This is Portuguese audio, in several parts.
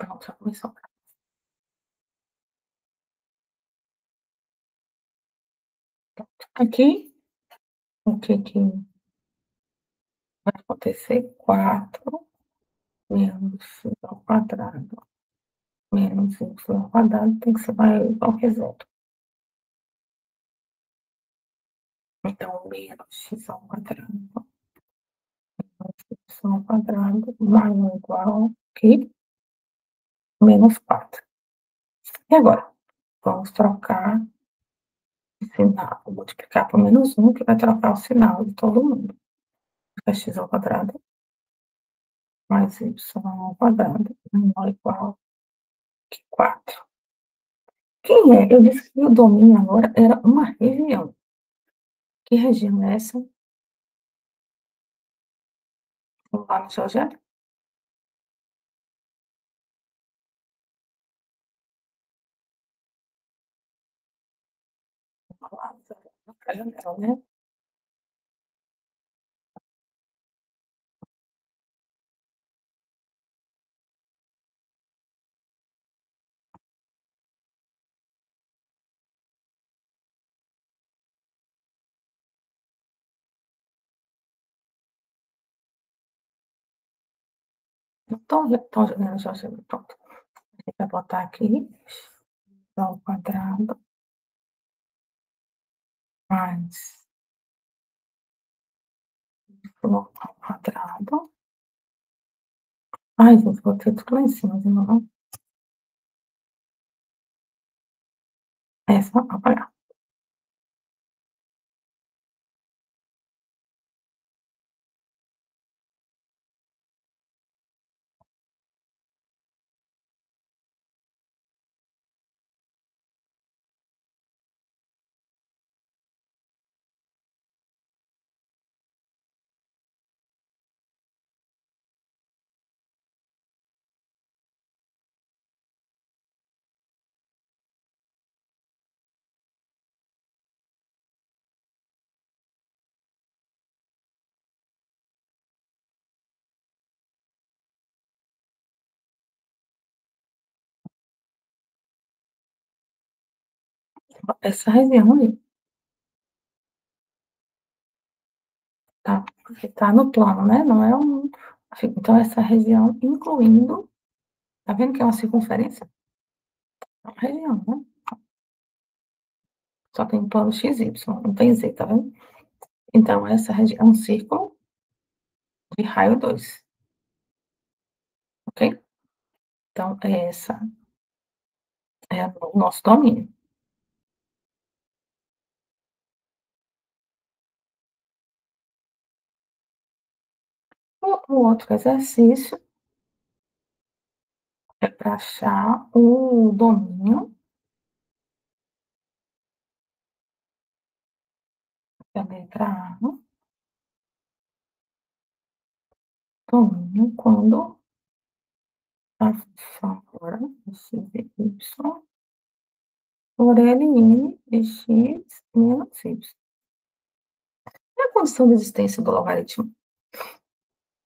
Pronto, já começou. Aqui, o que vai acontecer? 4 menos y ao quadrado menos y ao quadrado tem que ser maior ou igual que zero. Então, menos x ao quadrado menos y ao quadrado maior ou igual que menos 4. E agora? Vamos trocar de sinal. Vou multiplicar por menos 1, que vai trocar o sinal de todo mundo. Fica x ao quadrado mais y ao quadrado menor ou igual que 4. Quem é? Eu disse que o domínio agora era uma região. Que região é essa? Vamos lá no GeoGebra? Vamos lá na janela, né? Então jogando GeoGebra, pronto. A gente vai botar aqui ao quadrado mais y ao quadrado. Ai, gente, botei tudo lá em cima de novo. Essa, apagar. Essa região aí, tá? Porque tá no plano, né? Não é um. Então, essa região, incluindo. Tá vendo que é uma circunferência? É uma região, né? Só tem plano x, y, não tem z, tá vendo? Então, essa região é um círculo de raio 2, ok? Então, essa é o nosso domínio. O outro exercício é para achar o domínio, que é a letra A, domínio quando a função agora é x de y por ln de x menos y. E a condição de existência do logaritmo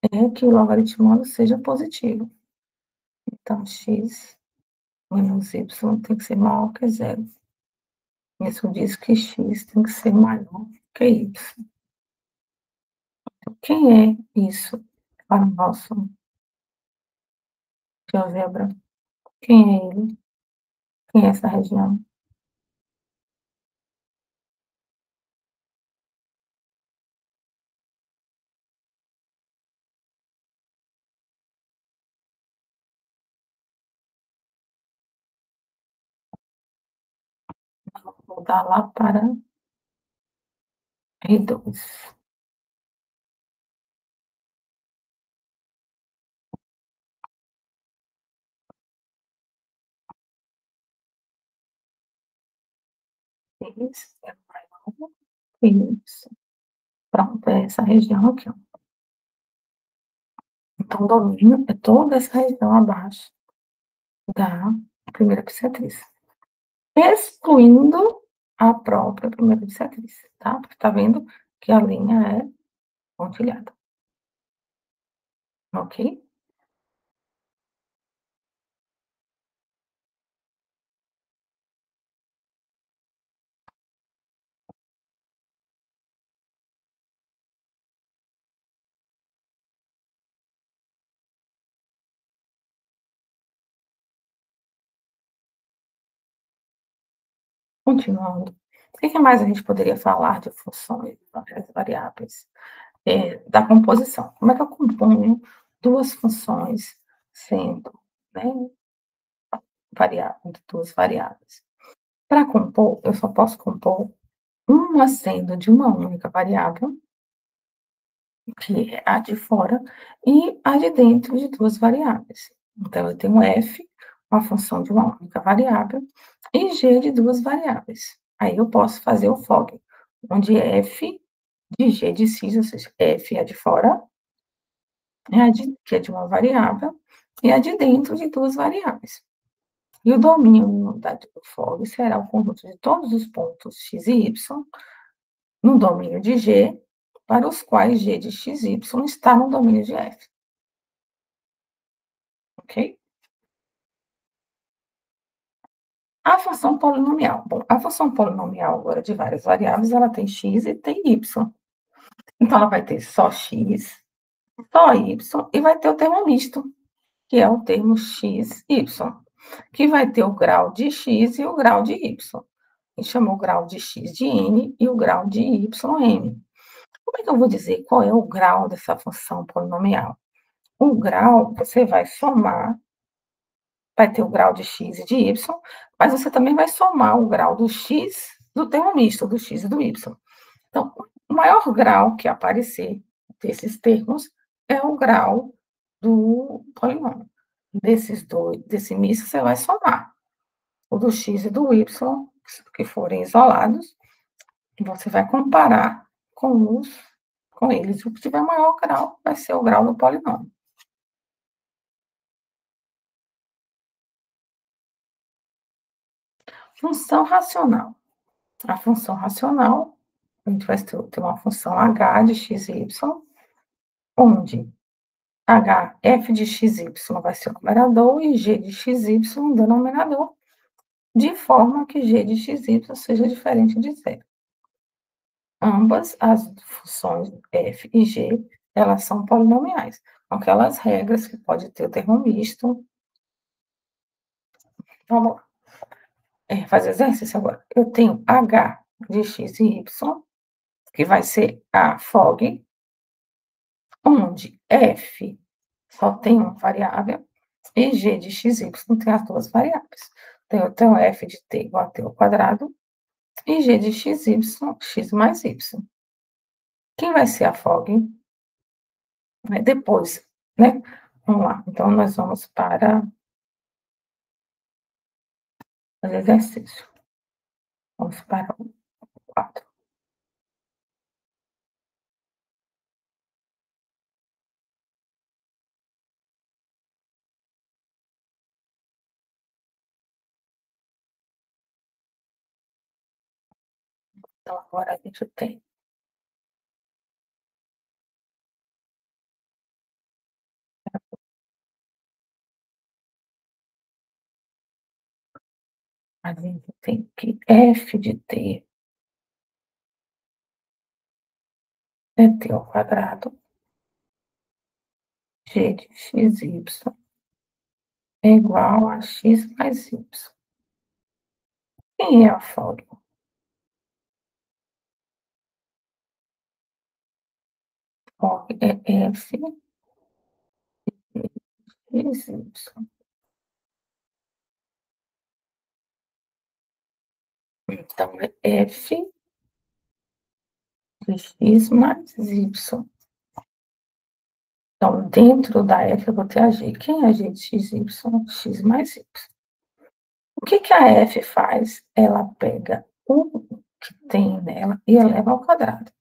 é que o logaritmando seja positivo. Então, x menos y tem que ser maior que zero. Isso diz que x tem que ser maior que y. Então, quem é isso para o nosso GeoGebra? Quem é ele? Quem é essa região? Vou mudar lá para R2. X é maior que Y. Pronto, é essa região aqui, ó. Então, o domínio é toda essa região abaixo da primeira bissetriz, excluindo a própria primeira bissetriz, tá? Porque tá vendo que a linha é pontilhada, ok? Continuando, o que mais a gente poderia falar de funções, várias variáveis? Da composição. Como é que eu componho 2 funções sendo, né, variável, 2 variáveis? Para compor, eu só posso compor uma sendo de uma única variável, que é a de fora, e a de dentro de 2 variáveis. Então, eu tenho f, uma função de uma única variável, e g de 2 variáveis. Aí eu posso fazer o FOG, onde f de g de x, ou seja, f é a de fora, é a de, que é de uma variável, e a de dentro de 2 variáveis. E o domínio do FOG será o conjunto de todos os pontos x e y no domínio de G, para os quais G de x, y está no domínio de F. Ok? A função polinomial. Bom, a função polinomial agora de várias variáveis, ela tem x e tem y. Então, ela vai ter só x, só y, e vai ter o termo misto, que é o termo x, y, que vai ter o grau de x e o grau de y. A gente chamou o grau de x de n e o grau de y n. Como é que eu vou dizer qual é o grau dessa função polinomial? O grau, você vai somar, vai ter o grau de x e de y, mas você também vai somar o grau do x, do termo misto, do x e do y. Então, o maior grau que aparecer desses termos é o grau do polinômio. Desses dois, desse misto, você vai somar o do x e do y, que forem isolados, e você vai comparar com eles. O que tiver maior grau vai ser o grau do polinômio. Função racional. A função racional, a gente vai ter uma função h de x e y, onde h, f de x, y vai ser o numerador e g de x, y o denominador, de forma que g de x, y seja diferente de zero. Ambas as funções f e g, elas são polinomiais, com aquelas regras que pode ter o termo misto. Vamos lá. Fazer exercício agora. Eu tenho h de x e y, que vai ser a FOG, onde f só tem uma variável e g de x, y tem as duas variáveis. Então, eu tenho f de t igual a t ao quadrado e g de x, y, x mais y. Quem vai ser a FOG? Depois, né? Vamos lá. Então, nós vamos para o exercício. Vamos para o 4. Então, agora a gente tem que f de t é t ao quadrado, g de x, y é igual a x mais y. Quem é a FOG? FOG é f de x, y. Então, é f de x mais y. Então, dentro da f eu vou ter a g. Quem é a g de x, y? X mais y. O que que a f faz? Ela pega o que tem nela e eleva ao quadrado.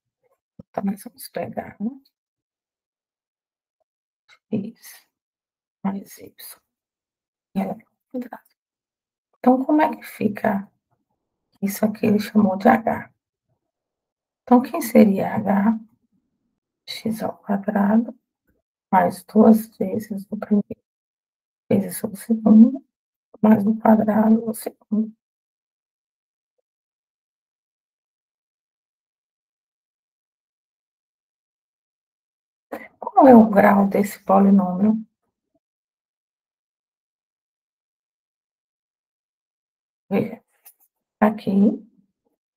Então, nós vamos pegar x mais y e eleva ao quadrado. Então, como é que fica isso aqui? Ele chamou de h. Então, quem seria h? X ao quadrado mais 2 vezes o primeiro vezes o segundo, mais o quadrado do segundo. Qual é o grau desse polinômio? Veja, Aqui,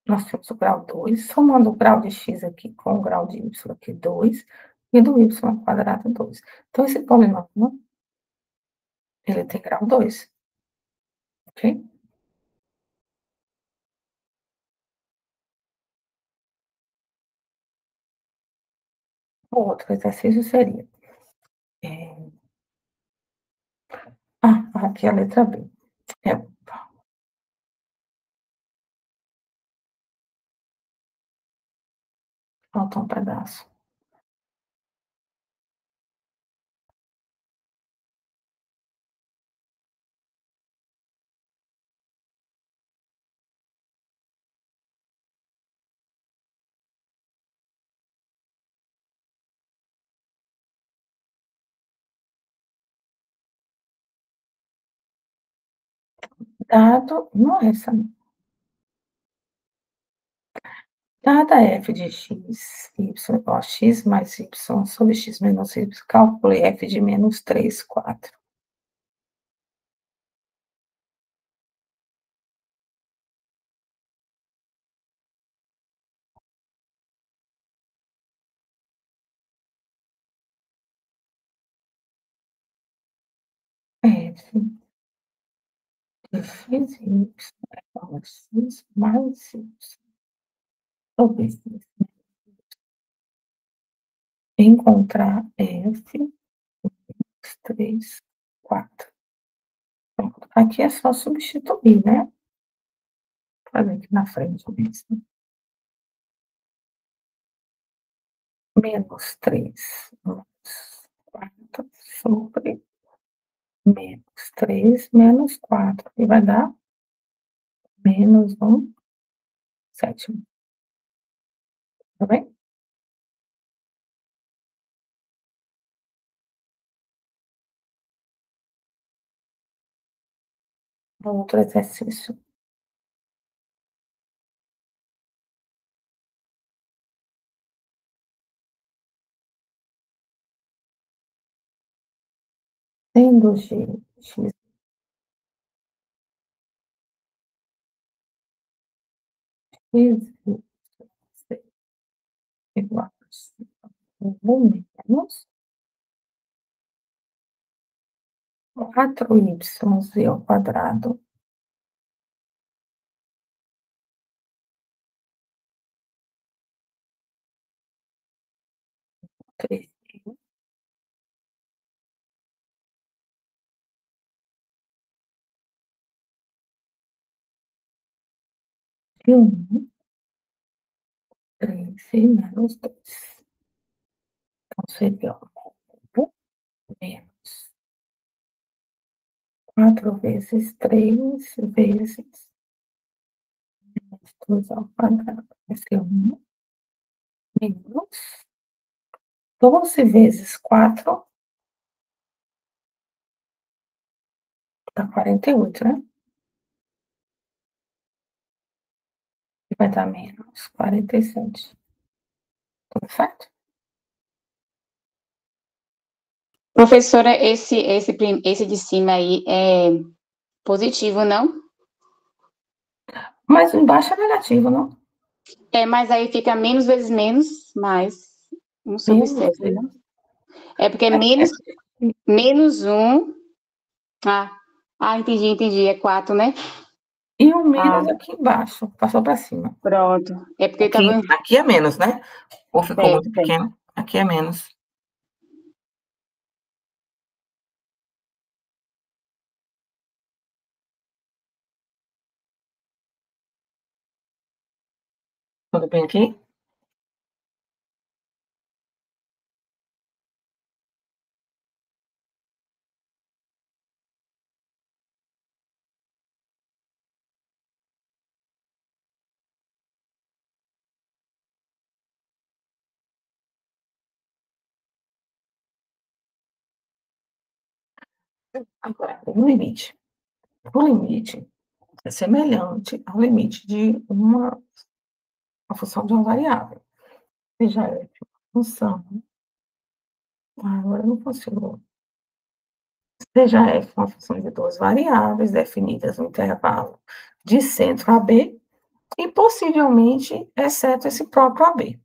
nós temos o grau 2, somando o grau de x aqui com o grau de y aqui, 2, e do y² 2. Então, esse polinômio, ele tem grau 2, ok? O outro exercício seria... aqui a letra B. É, falta um pedaço. Dado, não é essa, não. Dada f de x, y igual a x mais y sobre x menos y, calcule f de menos 3, 4. F de x, y igual a x mais y sobre x. Encontrar f, 3, 4. Pronto. Aqui é só substituir, né? Fazer aqui na frente mesmo. Menos 3 mais 4 sobre menos 3 menos 4. E vai dar menos 1 sétimo. Tá bem? Outro exercício. Sendo x igual a 1 menos 4y ao quadrado três e 1, 3 e menos 2. Então, seria 1 menos 4 vezes 3 vezes 2 ao quadrado. Vai ser 1 menos 12 vezes 4 dá 48, né? E vai dar menos 47. Tudo certo? Professora, esse de cima aí é positivo, não? Mas embaixo é negativo, não? Mas aí fica menos vezes menos, mais 1 sobre Menos 7, três. né? É porque é É, menos 1. Entendi. É 4, né? e o Ah, menos aqui embaixo, passou para cima. pronto. É porque estava Aqui é menos, né? Ou ficou muito certo. pequeno? Aqui é menos. Tudo bem aqui? Agora, o limite. O limite é semelhante ao limite de uma função de uma variável. Seja f uma função. Agora não funcionou. Seja f uma função de duas variáveis definidas no intervalo de centro AB e possivelmente exceto esse próprio AB.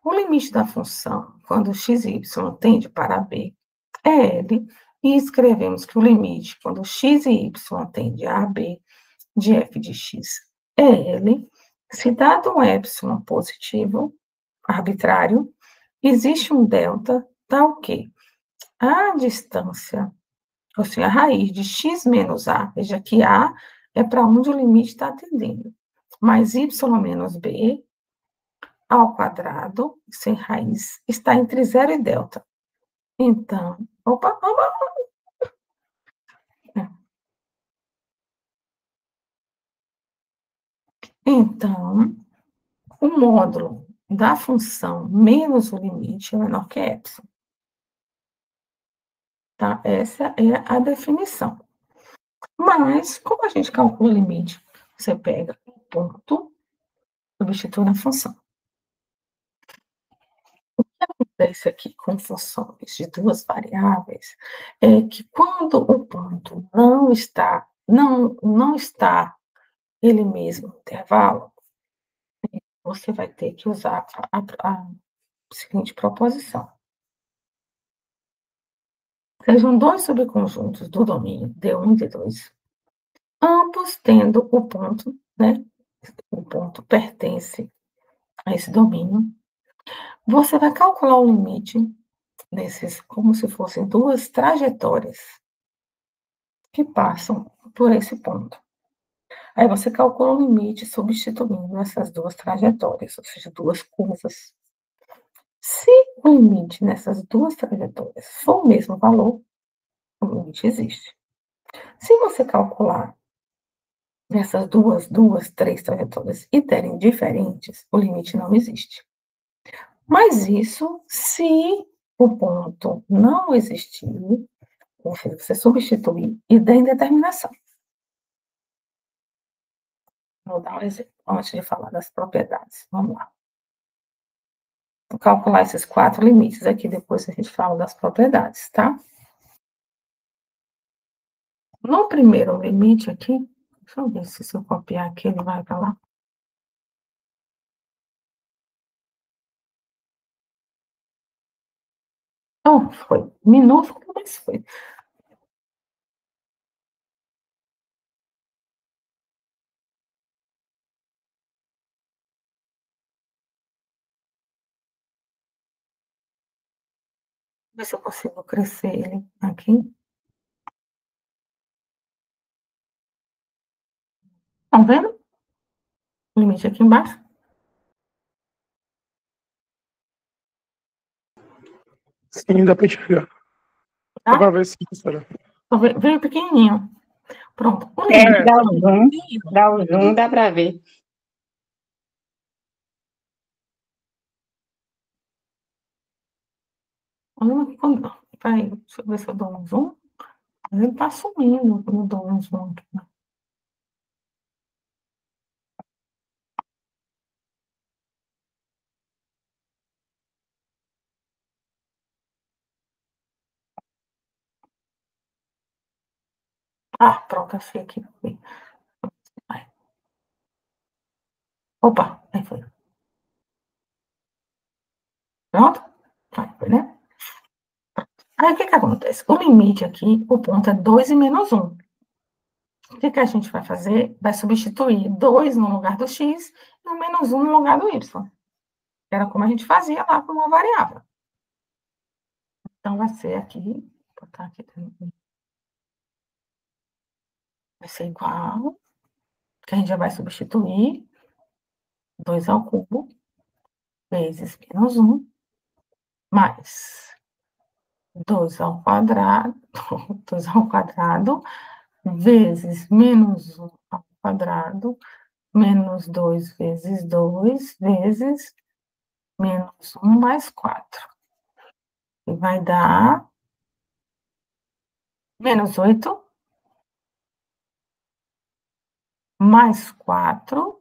O limite da função, quando x e y tende para B, é L, e escrevemos que o limite, quando x e y tende a AB, de f de x é L, se dado um epsilon positivo, arbitrário, existe um delta tal que a distância, ou seja, a raiz de x menos a, veja que a é para onde o limite está tendendo, mais y menos b ao quadrado, sem raiz, está entre zero e delta. Então, opa. Então, o módulo da função menos o limite é menor que epsilon. Tá? Essa é a definição. Mas, como a gente calcula o limite? Você pega o ponto, substitui na função. O que acontece aqui com funções de duas variáveis é que quando o ponto não está ele mesmo no intervalo, você vai ter que usar a seguinte proposição. Sejam dois subconjuntos do domínio D1 e D2, ambos tendo o ponto, né? O ponto pertence a esse domínio. Você vai calcular o limite desses, como se fossem duas trajetórias que passam por esse ponto. Aí você calcula o limite substituindo essas duas trajetórias, ou seja, duas curvas. Se o limite nessas duas trajetórias for o mesmo valor, o limite existe. Se você calcular nessas três trajetórias e derem diferentes, o limite não existe. Mas isso se o ponto não existir, ou seja, você substituir e der indeterminação. Vou dar um exemplo antes de falar das propriedades. Vamos lá. Vou calcular esses 4 limites aqui, depois a gente fala das propriedades, tá? No primeiro limite aqui, deixa eu ver se eu copiar aqui, ele vai para lá. Oh, foi minúsculo, mas foi. Ver se eu consigo crescer ele aqui. Estão vendo? O limite aqui embaixo. Sim, dá para enxergar. Tá? Dá para ver sim, professora. Veio pequenininho. Pronto. O limite dá o zoom, dá para ver. Peraí, deixa eu ver se eu dou um zoom. Mas ele está sumindo quando eu dou um zoom aqui. Ah, pronto, achei aqui. Opa, aí foi. Pronto? Aí foi, né? Aí o que acontece? O limite aqui, o ponto é 2 e menos 1. O que a gente vai fazer? Vai substituir 2 no lugar do x e o menos 1 no lugar do y. Era como a gente fazia lá com uma variável. Então, vai ser aqui, vou botar aqui também. Vai ser igual, que a gente já vai substituir 2 ao cubo vezes menos 1, mais 2 ao quadrado, 2 ao quadrado, vezes menos 1 ao quadrado, menos 2 vezes 2, vezes menos 1 mais 4. E vai dar menos 8, mais 4,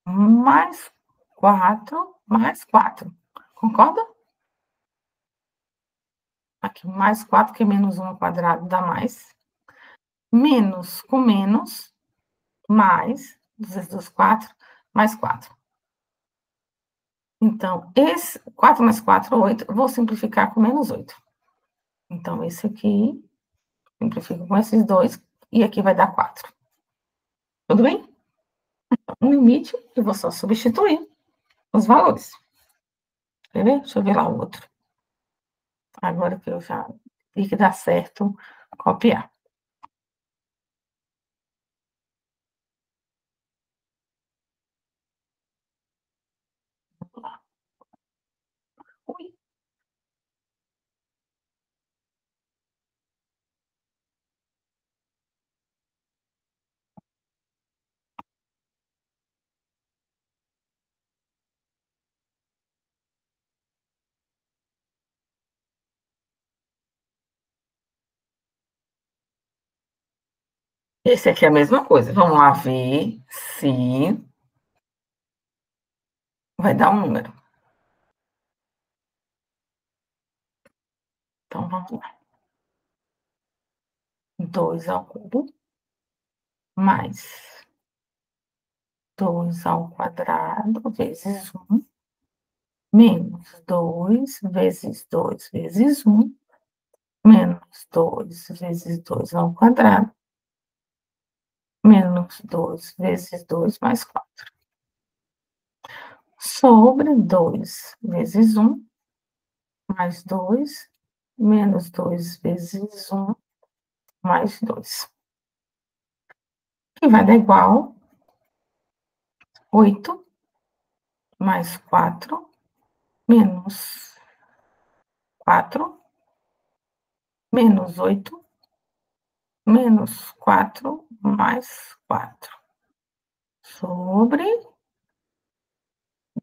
mais 4, mais 4. Concorda? Aqui, mais 4, que é menos 1 ao quadrado, dá mais. menos com menos, mais, 2 vezes 2, 4, mais 4. Então, esse 4 mais 4, 8, vou simplificar com menos 8. Então, esse aqui, simplifico com esses dois, e aqui vai dar 4. Tudo bem? Então, no limite, eu vou só substituir os valores. Quer ver? Deixa eu ver lá o outro. Agora que eu já vi que dá certo copiar. Vamos lá. Ui. Esse aqui é a mesma coisa. Vamos lá ver se vai dar um número. Então, vamos lá. 2 ao cubo mais 2 ao quadrado vezes 1 menos 2 vezes 2 vezes 1 menos 2 vezes 2 ao quadrado menos 2 vezes 2 mais 4. Sobre 2 vezes 1 mais 2 menos 2 vezes 1 mais 2. Que vai dar igual 8 mais 4 menos 4 menos 8 menos 4 mais 4 sobre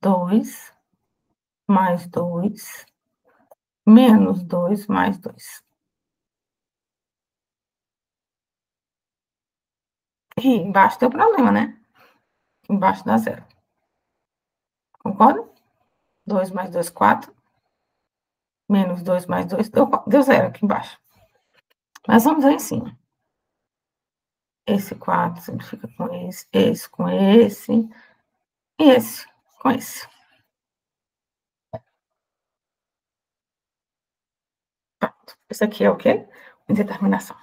2 mais 2 menos 2 mais 2. E embaixo tem o problema, né? Embaixo dá zero. Concorda? 2 mais 2, 4. Menos 2 mais 2, deu zero aqui embaixo. Mas vamos aí em cima. Esse 4 simplifica com esse com esse, e esse com esse. Pronto. Isso aqui é o quê? Indeterminação.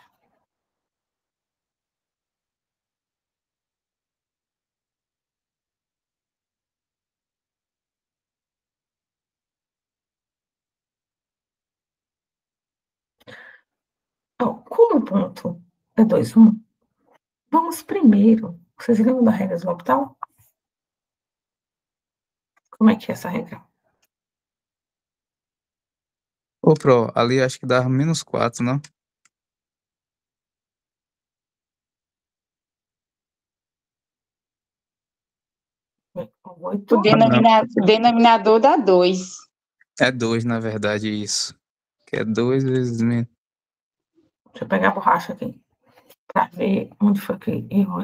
Bom, como o ponto é 2, 1, vamos primeiro. Vocês lembram da regra do L'Hopital? Como é que é essa regra? Ô, Pro, ali acho que dá menos 4, não? O 8. denominador dá 2. É 2, na verdade, isso. Que é 2 vezes menos. Deixa eu pegar a borracha aqui. Para ver onde foi que errou.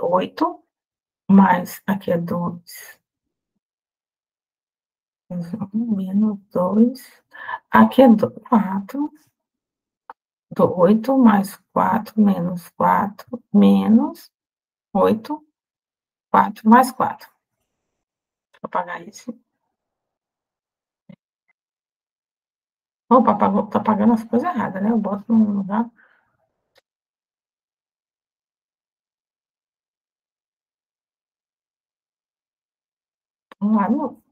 8 mais aqui é 2. Menos 2. Aqui é 4. 8 mais 4 menos 4 menos 8. 4 mais 4. Deixa eu apagar isso. Opa, tá pagando as coisas erradas, né? Eu boto no lugar. Vamos lá, não.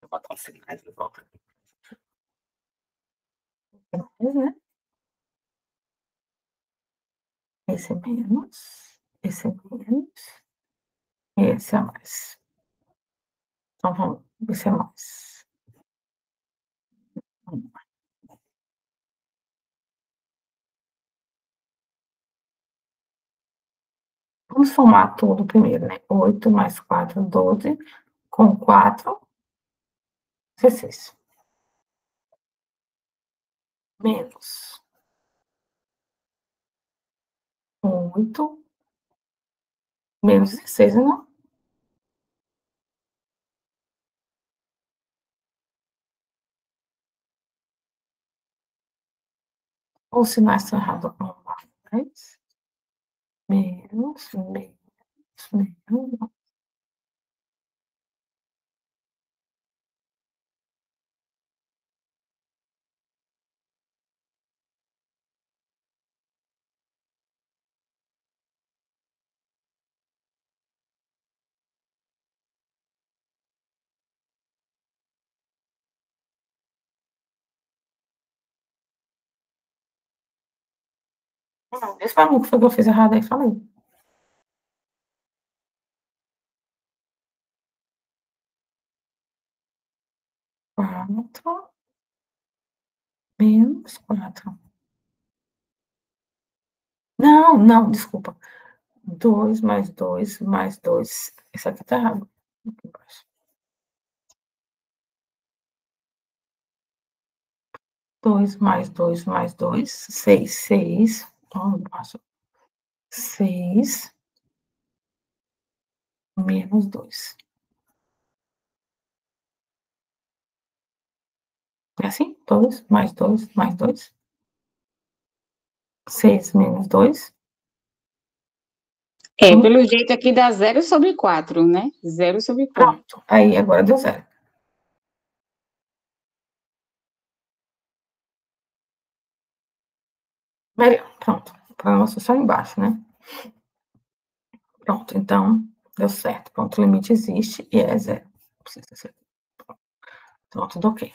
Vou botar os sinais de volta. Né? Esse é menos, esse é menos, e esse é mais. Então, vamos, esse é mais. Vamos somar tudo primeiro, né? 8 mais 4, 12, com 4, 16. Menos 8. Menos 16, não? Os sinais estão errados. Mais. Menos. Menos. Não, diz pra mim o que foi que eu fiz errado aí, falei. 4 menos 4. Não, não, desculpa. 2 mais 2 mais 2. Isso aqui tá errado. Aqui embaixo. 2 mais 2 mais 2. 6. 6. Ó, embaixo. 6 menos 2. É assim? 2 mais 2 mais 2. 6 menos 2. Pelo jeito aqui dá 0/4, né? 0/4. Pronto. Aí, agora deu 0. Melhor. Pronto. Para nossa só embaixo, né? Pronto. Então, deu certo. Pronto. O limite existe e é 0. Precisa ser. Então, tudo ok.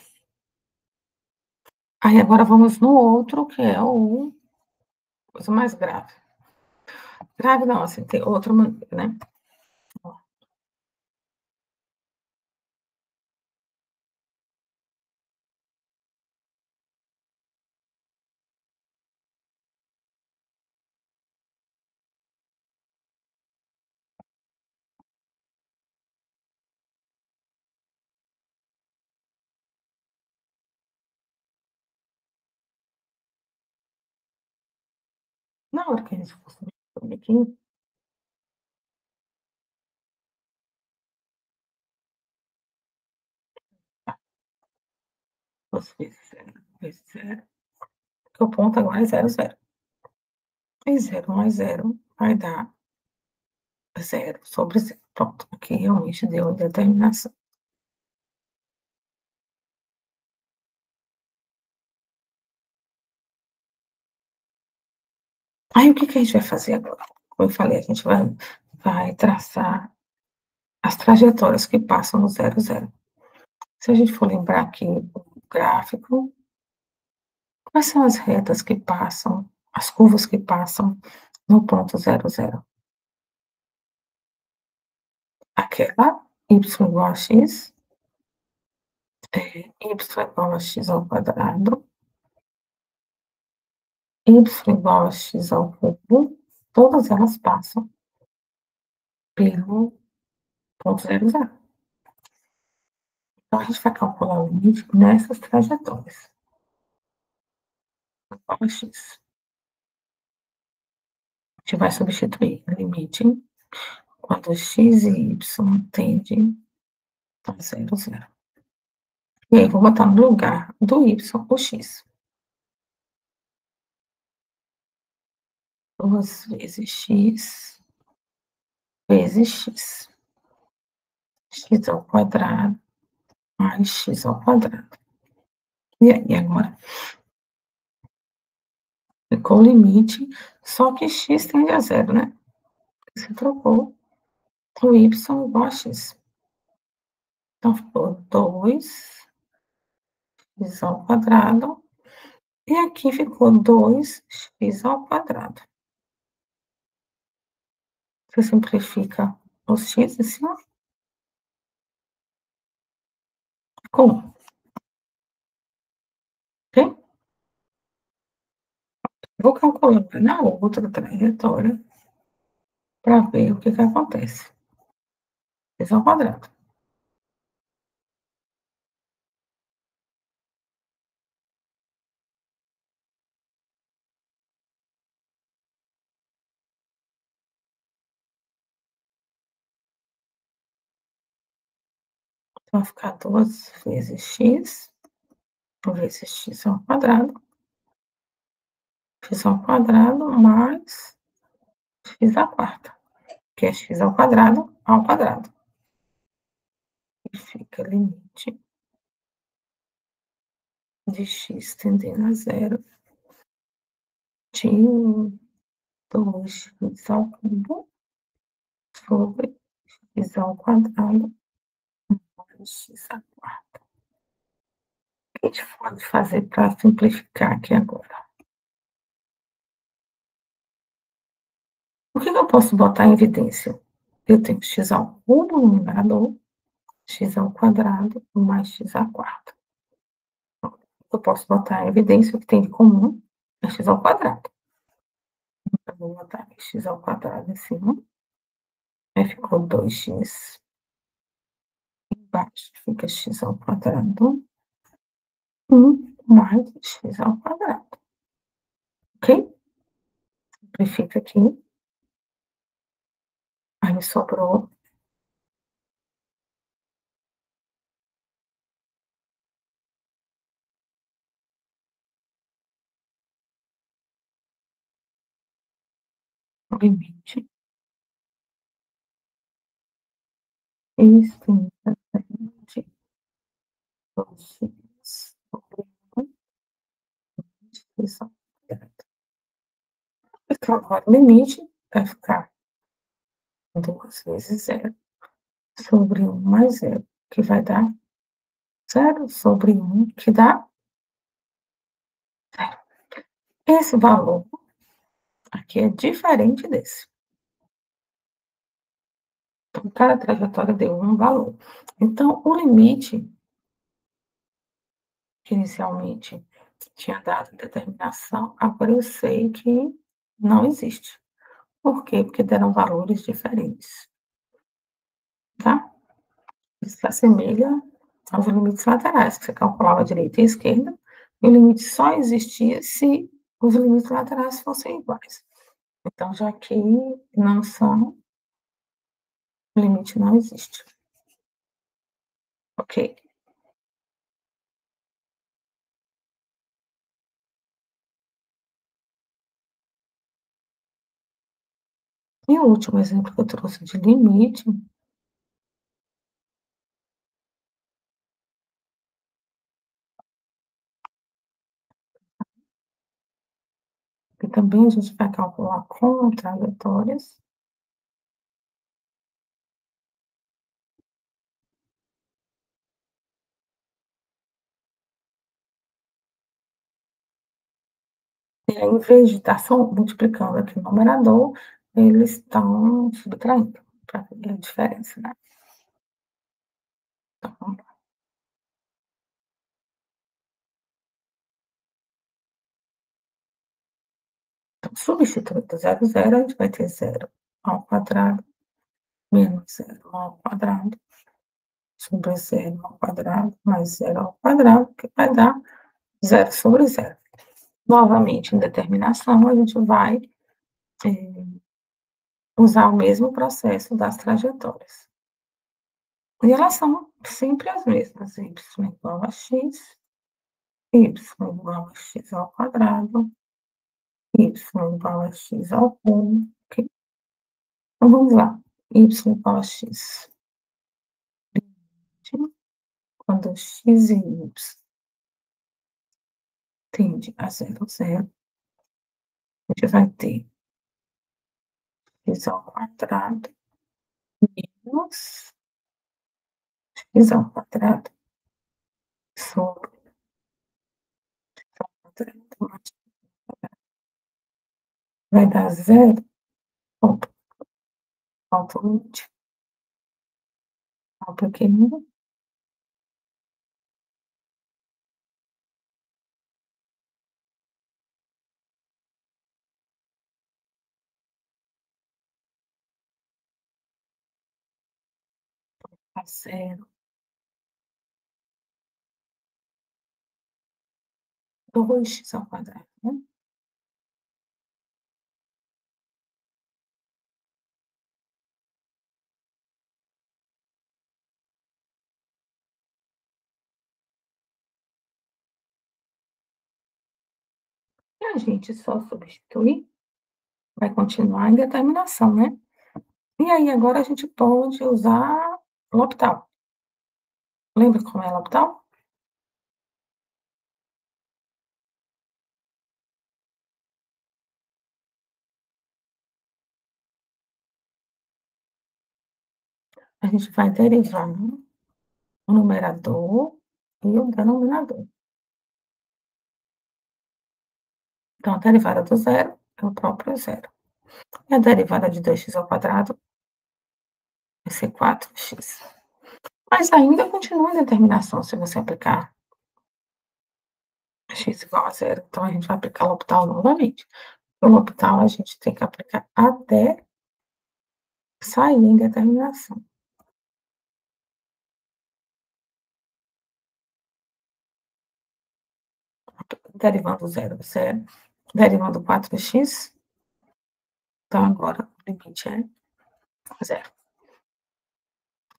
Aí, agora vamos no outro, que é o coisa mais grave. Grave não, assim, tem outra maneira, né? Na hora que a gente for subir aqui, vezes 0. Porque o ponto agora é 0, 0. E 0 mais 0 vai dar 0 sobre 0. Pronto, aqui realmente deu a determinação. Aí, o que que a gente vai fazer agora? Como eu falei, a gente vai traçar as trajetórias que passam no 0, 0. Se a gente for lembrar aqui o gráfico, quais são as retas que passam, as curvas que passam no ponto 0, 0? Aquela y igual a x, y igual a x ao quadrado, y igual a x ao cubo, todas elas passam pelo ponto 0, 0. Então, a gente vai calcular o limite nessas trajetórias. Igual a x. A gente vai substituir o limite quando x e y tendem a 0, 0. E aí, vou botar no lugar do y o x. 2 vezes x vezes x. X ao quadrado mais x ao quadrado. E aí, agora? Ficou o limite, só que x tende a 0, né? Você trocou o y igual a x. Então, ficou 2x ao quadrado. E aqui ficou 2x ao quadrado. Você simplifica os x em cima. Ficou 1. Ok? Vou calcular na outra trajetória para ver o que acontece. X ao quadrado. Então, vai ficar 2 vezes x x ao quadrado mais x à quarta, que é x ao quadrado. E fica limite de x tendendo a zero de 2x ao cubo sobre x ao quadrado mais x à quarta. O que a gente pode fazer para simplificar aqui agora? O que eu posso botar em evidência? Eu tenho x ao cubo no numerador, x ao quadrado mais x à quarta. Eu posso botar em evidência o que tem de comum é x ao quadrado. Então, vou botar x ao quadrado em cima. Aí ficou 2x. Embaixo fica x ao quadrado. 1 mais x ao quadrado. Ok? Simplifica aqui. Aí sobrou o limite. Extensamente 2x sobre 1 x ao quadrado. Então, agora o limite vai ficar 2 vezes 0 sobre 1 mais 0, que vai dar 0 sobre 1, que dá 0. Esse valor aqui é diferente desse. Então, cada trajetória deu um valor. Então, o limite, que inicialmente tinha dado determinação, agora eu sei que não existe. Por quê? Porque deram valores diferentes. Tá? Isso se assemelha aos limites laterais, que você calculava a direita e a esquerda, e o limite só existia se os limites laterais fossem iguais. Então, já que não são, o limite não existe. Ok. E o último exemplo que eu trouxe de limite e também a gente vai calcular com trajetórias. E aí, em vez de estar só multiplicando aqui no numerador, eles estão subtraindo, para ver a diferença, né? Então, vamos lá. Então, substituindo 0, 0, a gente vai ter 0 ao quadrado menos 0 ao quadrado sobre 0 ao quadrado mais 0 ao quadrado, que vai dar 0 sobre 0. Novamente, em determinação, a gente vai usar o mesmo processo das trajetórias. E elas são sempre as mesmas, y igual a x, y igual a x ao quadrado, y igual a x ao cubo, ok? Então, vamos lá, y igual a x. Quando x e y tende a 0, 0, a gente vai ter x ao quadrado menos x ao quadrado sobre x ao quadrado mais vai dar 0, ponto, falta o limite. Um pouquinho. A 0, 2x ao quadrado, né? E a gente só substitui, vai continuar a indeterminação, né? E aí, agora a gente pode usar L'Hopital. Lembra como é L'Hopital? A gente vai derivar o numerador e o denominador. Então, a derivada do zero é o próprio zero. E a derivada de 2x ao quadrado vai ser 4x. Mas ainda continua a determinação se você aplicar x igual a zero. Então, a gente vai aplicar o L'Hopital novamente. O L'Hopital a gente tem que aplicar até sair em determinação. Derivando zero, zero. Derivando 4x. Então, agora o limite é zero.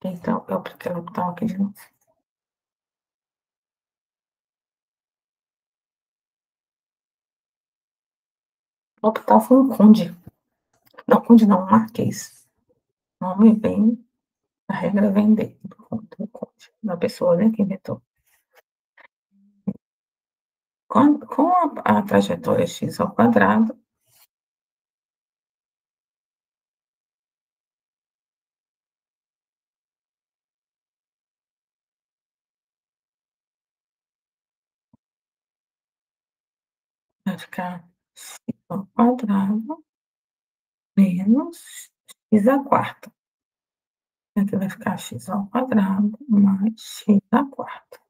Então, eu apliquei o L'Hopital aqui de novo. O L'Hopital foi um conde. Não, conde não, um marquês. O nome vem, a regra vem dele, do conde, da pessoa, né, que inventou. Com a trajetória x ao quadrado, vai ficar x ao quadrado menos x à quarta. Aqui vai ficar x ao quadrado mais x à quarta.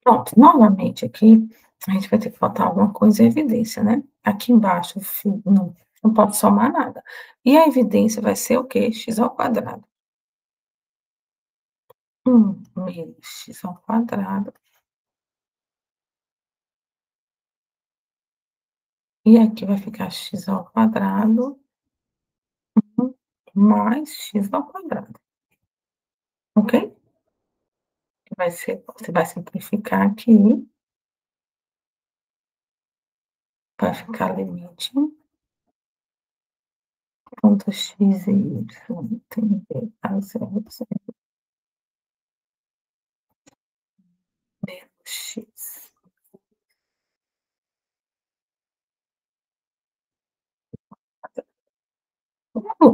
Pronto, novamente aqui, a gente vai ter que botar alguma coisa em evidência, né? Aqui embaixo, não pode somar nada. E a evidência vai ser o quê? X ao quadrado. 1 menos x ao quadrado. E aqui vai ficar x ao quadrado mais x ao quadrado. Ok? Você vai simplificar aqui. Vai ficar limite. Ponto x e y tende a 0, menos x.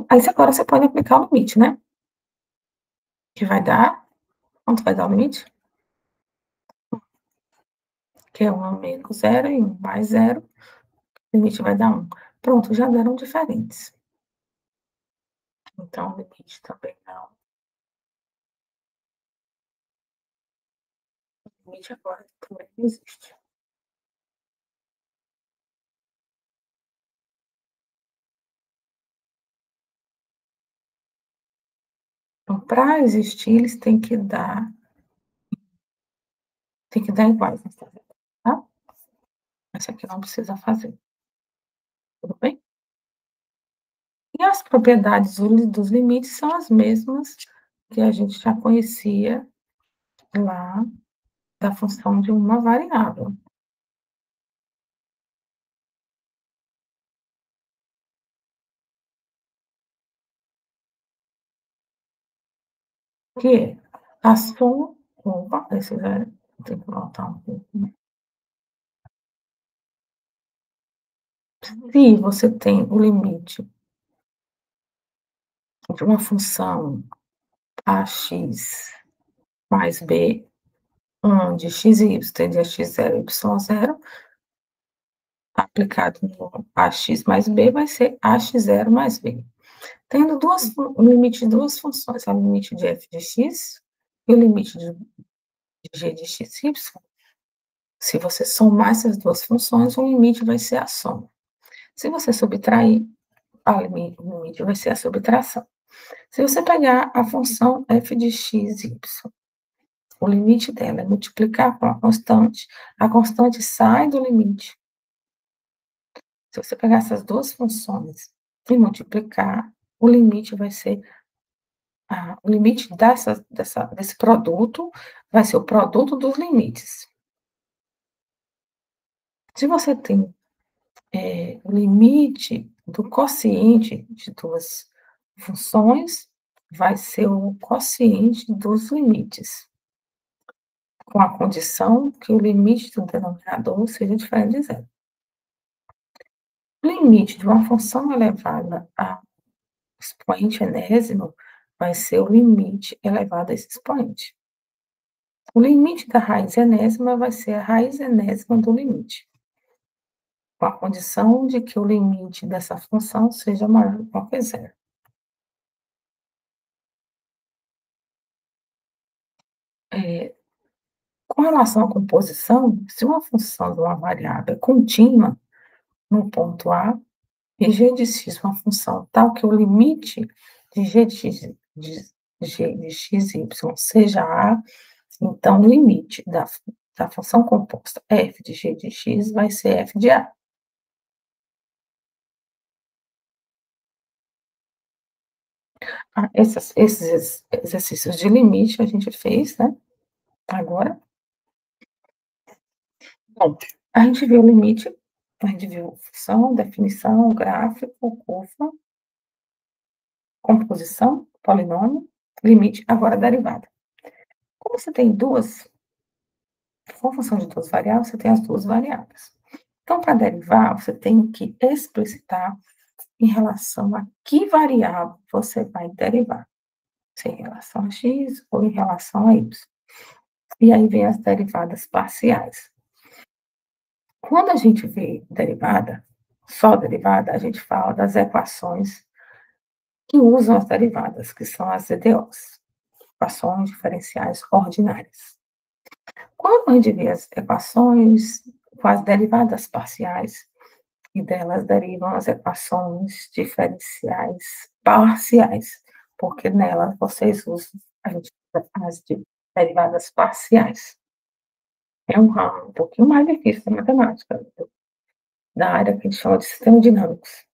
Aí agora você pode aplicar o limite, né? Que vai dar, quanto vai dar o limite? Que é 1 menos 0 e 1 mais 0. O limite vai dar 1. Pronto, já deram diferentes. Então, o limite também não. O limite agora também não existe. Então, para existir, eles têm que dar iguais, tá? Essa aqui não precisa fazer. Tudo bem? E as propriedades dos limites são as mesmas que a gente já conhecia lá da função de uma variável. Que a soma... Opa, esse já tem que voltar um pouco. Se você tem o limite de uma função ax mais b, onde x e y tende a x0 e y0, aplicado no ax mais b, vai ser ax0 mais b. Tendo o limite de duas funções, o limite de f de x e o limite de g de x, y, se você somar essas duas funções, o limite vai ser a soma. Se você subtrair, o limite vai ser a subtração. Se você pegar a função f de x, y, o limite dela é multiplicar com a constante sai do limite. Se você pegar essas duas funções e multiplicar, o limite vai ser o limite desse produto vai ser o produto dos limites. Se você tem o limite do quociente de duas funções, vai ser o quociente dos limites, com a condição que o limite do denominador seja diferente de zero. O limite de uma função elevada a expoente enésimo vai ser o limite elevado a esse expoente. O limite da raiz enésima vai ser a raiz enésima do limite, com a condição de que o limite dessa função seja maior ou igual a zero. Com relação à composição, se uma função de uma variável é contínua no ponto A, e g de x é uma função tal que o limite de g de x, y seja A, então o limite da função composta f de g de x vai ser f de A. Esses exercícios de limite a gente fez, né? Agora. Bom, a gente viu o limite, a gente viu função, definição, gráfico, curva, composição, polinômio, limite, agora derivada. Como você tem com função de duas variáveis, você tem as duas variáveis. Então, para derivar, você tem que explicitar em relação a que variável você vai derivar. Se em relação a x ou em relação a y. E aí vem as derivadas parciais. Quando a gente vê derivada, só derivada, a gente fala das equações que usam as derivadas, que são as EDOs, equações diferenciais ordinárias. Quando a gente vê as equações com as derivadas parciais, e delas derivam as equações diferenciais parciais, porque nelas vocês usam as derivadas parciais. É um ramo um pouquinho mais difícil da matemática, da área que a gente chama de sistemas dinâmicos.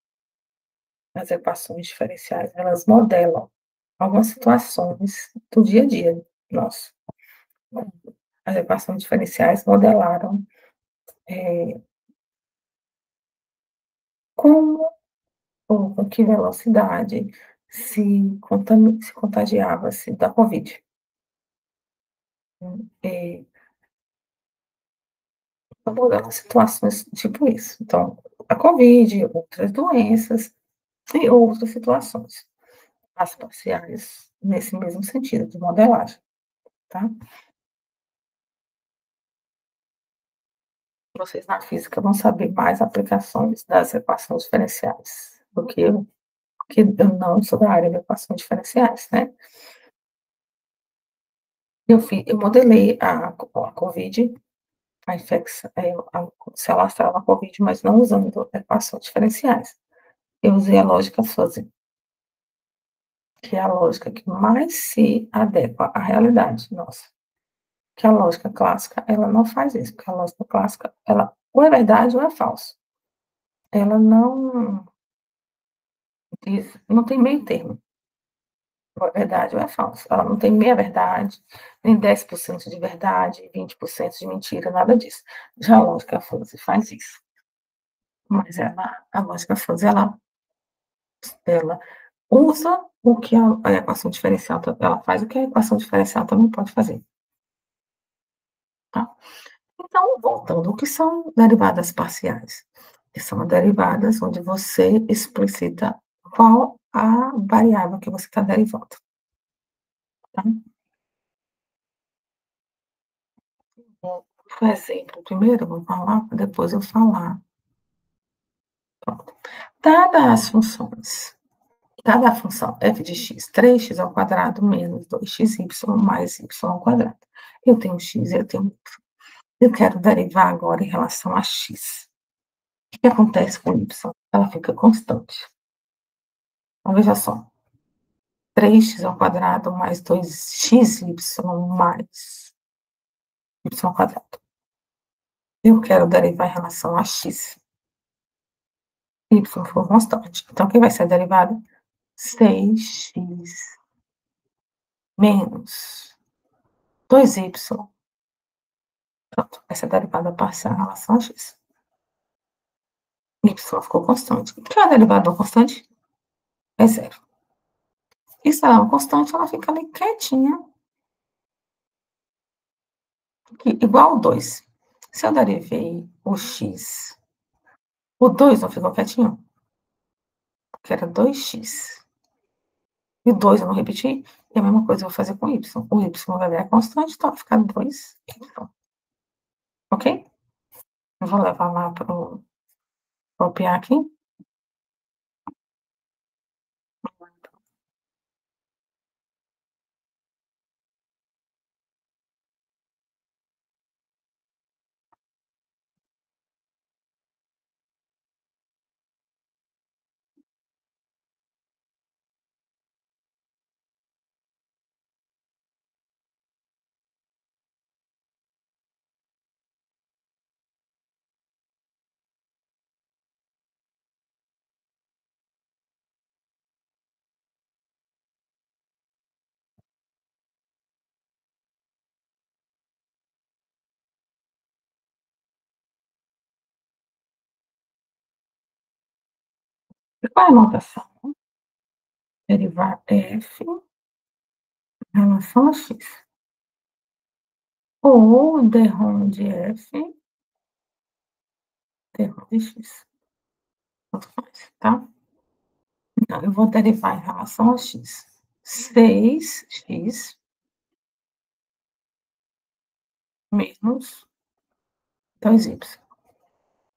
As equações diferenciais, elas modelam algumas situações do dia a dia nosso. As equações diferenciais modelaram como ou com que velocidade se contagiava-se da Covid. Modelam situações tipo isso. Então, a Covid, outras doenças e outras situações. As parciais, nesse mesmo sentido, de modelagem, tá? Vocês na física vão saber mais aplicações das equações diferenciais do que eu, porque eu não sou da área de equações diferenciais, né? Eu modelei a Covid, a infecção, se alastrava a Covid, mas não usando equações diferenciais. Eu usei a lógica fuzzy, que é a lógica que mais se adequa à realidade nossa. Que a lógica clássica, ela não faz isso, porque a lógica clássica, ela ou é verdade ou é falso. Ela não tem meio termo. Ou é verdade ou é falso. Ela não tem meia verdade, nem 10% de verdade, 20% de mentira, nada disso. Já a lógica fuzzy faz isso. Mas a lógica fuzzy, ela usa o que a equação diferencial, ela faz o que a equação diferencial também pode fazer. Tá? Então, voltando, o que são derivadas parciais? Que são derivadas onde você explicita qual a variável que você está derivando. Tá? Por exemplo, primeiro eu vou falar, para depois eu falar. Pronto. Dada as funções, dada a função f de x, 3x ao quadrado menos 2xy mais y ao quadrado. Eu tenho x, eu tenho y. Eu quero derivar agora em relação a x. O que acontece com y? Ela fica constante. Então, veja só. 3x ao quadrado mais 2xy mais y ao quadrado. Eu quero derivar em relação a x. y for constante. Então, quem vai ser a derivada? 6x menos 2y. Pronto, essa é a derivada parcial em relação a x. Y ficou constante. O que é a derivada de uma constante? É zero. E se ela é uma constante, ela fica ali quietinha, igual ao 2. Se eu derivei o x, o 2 não ficou quietinho? Que era 2x. E o 2 eu não repeti, e a mesma coisa eu vou fazer com y. O y vai virar constante, então vai ficar 2y. Ok? Eu vou levar lá para copiar aqui. E qual é a notação? Derivar f em relação a x. Ou derrom de f, derrom de x. Tanto faz, tá? Então, eu vou derivar em relação a x. 6x menos 2y.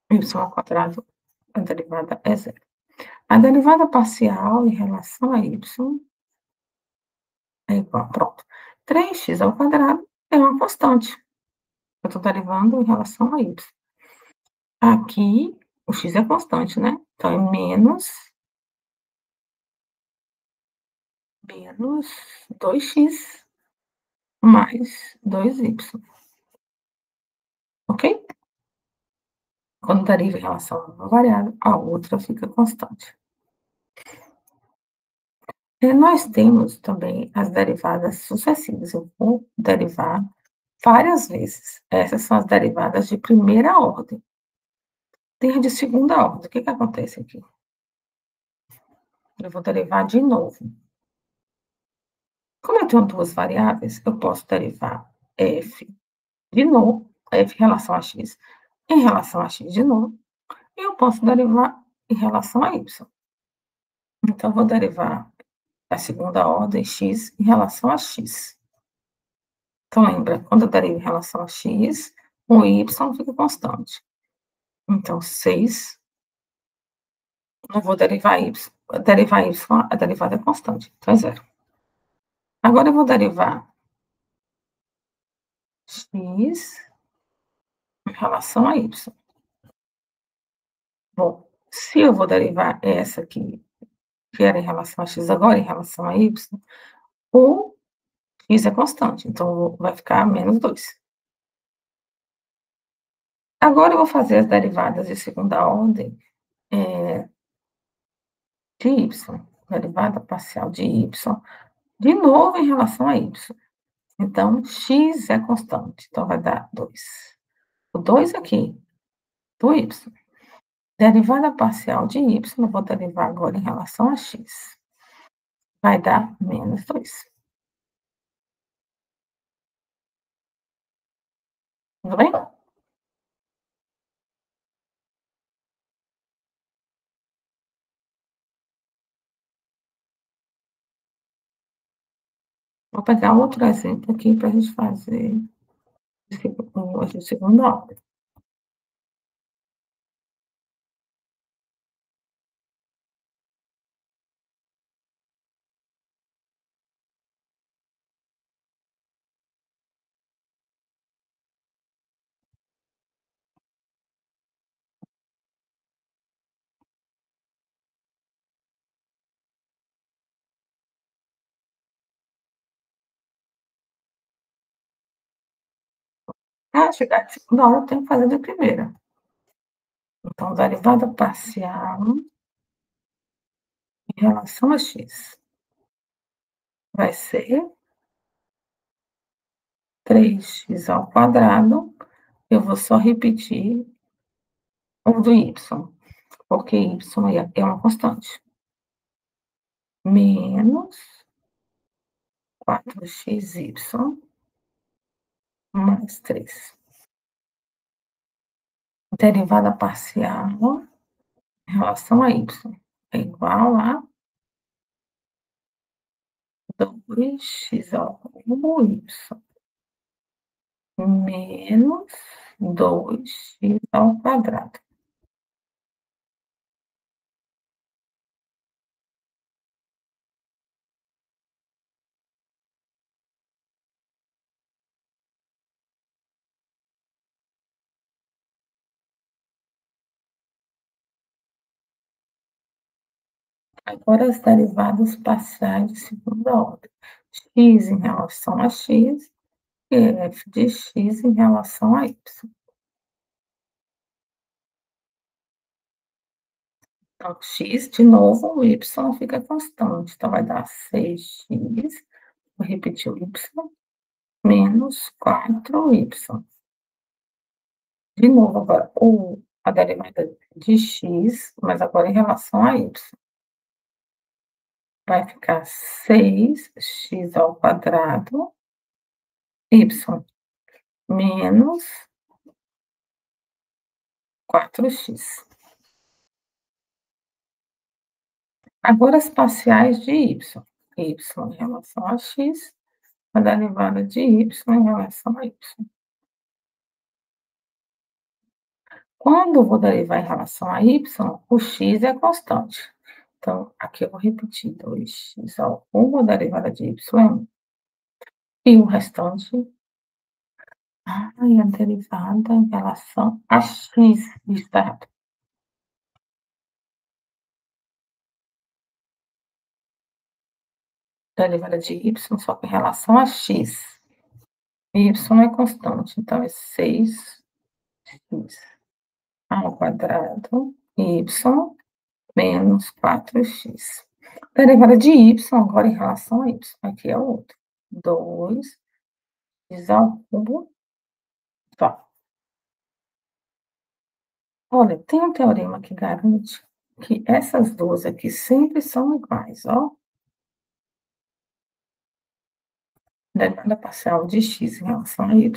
Y ao quadrado, a derivada é zero. A derivada parcial em relação a y é igual, pronto. 3x ao quadrado é uma constante. Eu estou derivando em relação a y. Aqui, o x é constante, né? Então, é menos 2x mais 2y. Ok? Quando deriva em relação a uma variável, a outra fica constante. E nós temos também as derivadas sucessivas. Eu vou derivar várias vezes. Essas são as derivadas de primeira ordem. Tem a de segunda ordem. O que acontece aqui? Eu vou derivar de novo. Como eu tenho duas variáveis, eu posso derivar f de novo, f em relação a x, em relação a x de novo, e eu posso derivar em relação a y. Então, eu vou derivar a segunda ordem x em relação a x. Então, lembra, quando eu derivo em relação a x, o y fica constante. Então, 6, não vou derivar y, a derivada é constante, então é zero. Agora, eu vou derivar x em relação a y. Bom, se eu vou derivar essa aqui, que era em relação a x, agora em relação a y, o x é constante, então vai ficar menos 2. Agora eu vou fazer as derivadas de segunda ordem de y, derivada parcial de y, de novo em relação a y. Então, x é constante, então vai dar 2. O 2 aqui, do y. Derivada parcial de y, eu vou derivar agora em relação a x. Vai dar menos 2. Tudo bem? Vou pegar outro exemplo aqui para a gente fazer de segunda ordem. Para chegar de segunda ordem, eu tenho que fazer de primeira. Então, derivada parcial em relação a x vai ser 3x ao quadrado. Eu vou só repetir o do y, porque y é uma constante. Menos 4xy mais 3. Derivada parcial em relação a y é igual a 2x ao cubo y menos 2x ao quadrado. Agora, as derivadas parciais de segunda ordem. X em relação a x e f de x em relação a y. Então, x, de novo, o y fica constante. Então, vai dar 6x, vou repetir o y, menos 4y. De novo, agora, a derivada de x, mas agora em relação a y. Vai ficar 6x ao quadrado, y, menos 4x. Agora, as parciais de y. Y em relação a x, a derivada de y em relação a y. Quando eu vou derivar em relação a y, o x é constante. Então, aqui eu vou repetir 2x ao cubo, a derivada de y é 1. E o restante, a derivada em relação a x, isso está errado. Derivada de y, só que em relação a x. Y é constante, então é 6x ao quadrado, y menos 4x. Derivada de y agora em relação a y. Aqui é o outro. 2x ao cubo. Tá. Olha, tem um teorema que garante que essas duas aqui sempre são iguais, ó. Derivada parcial de x em relação a y,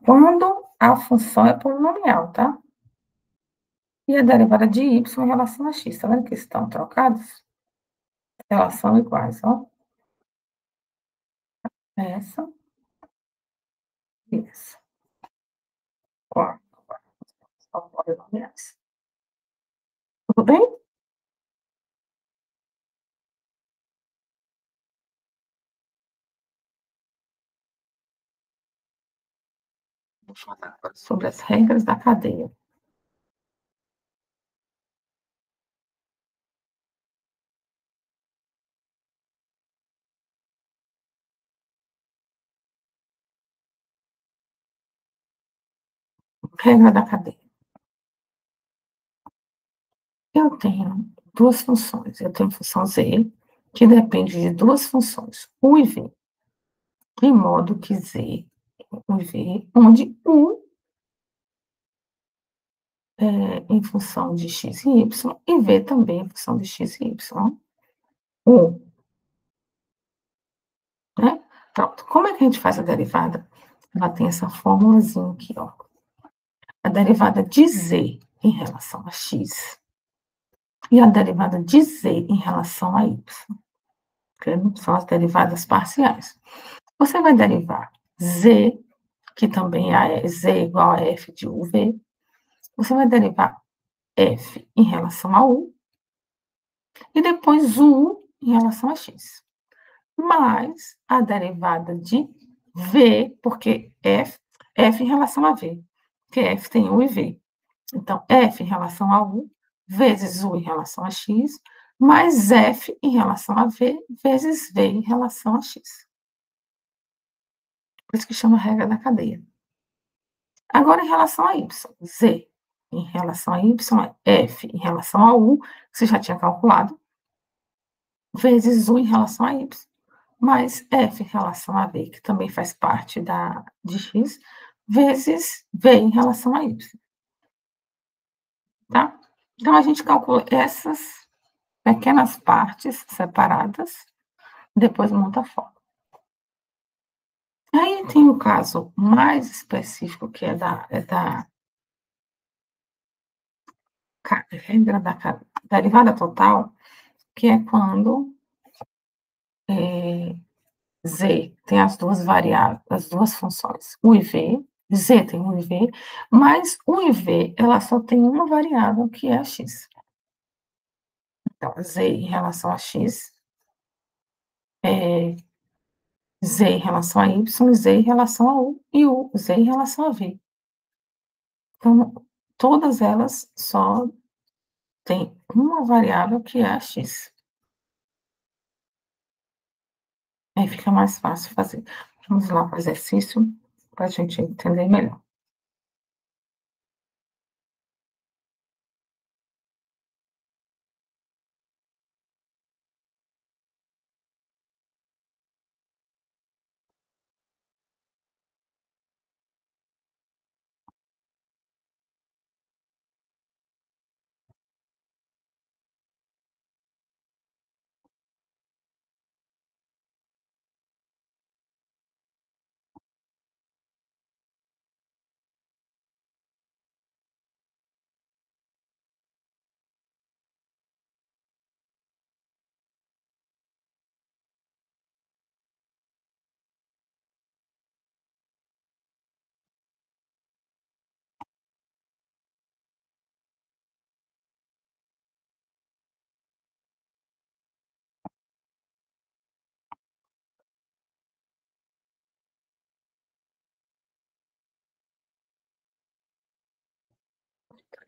quando a função é polinomial, tá? E a derivada de y em relação a x, tá vendo que estão trocados? Elas são iguais, ó. Essa e essa. São polinomiais. Tudo bem? Vou falar agora sobre as regras da cadeia. Regra da cadeia. Eu tenho duas funções. Eu tenho a função z, que depende de duas funções, u e v. De modo que z, u e v, onde u é em função de x e y, e v também em função de x e y. U. Né? Pronto. Como é que a gente faz a derivada? Ela tem essa fórmulazinha aqui, ó. A derivada de z em relação a x e a derivada de z em relação a y, que são as derivadas parciais. Você vai derivar z, que também é z igual a f de uv, você vai derivar f em relação a u, e depois u em relação a x. Mais a derivada de v, porque f em relação a v, porque f tem u e v. Então, f em relação a u, vezes u em relação a x, mais f em relação a v, vezes v em relação a x. Por isso que chama regra da cadeia. Agora, em relação a y, z. em relação a y é f em relação a u, que você já tinha calculado, vezes u em relação a y, mais f em relação a v, que também faz parte de x, vezes v em relação a y. Tá? Então, a gente calcula essas pequenas partes separadas, depois monta a fórmula. Aí tem o caso mais específico, que é da regra da derivada total, que é quando z tem as duas variáveis, as duas funções, u e v, z tem u e v, mas u e v, ela só tem uma variável, que é a x. Então, z em relação a x, z em relação a y, z em relação a u, e z em relação a v. Então, todas elas só têm uma variável, que é a x. Aí fica mais fácil fazer. Vamos lá para o exercício, para a gente entender melhor.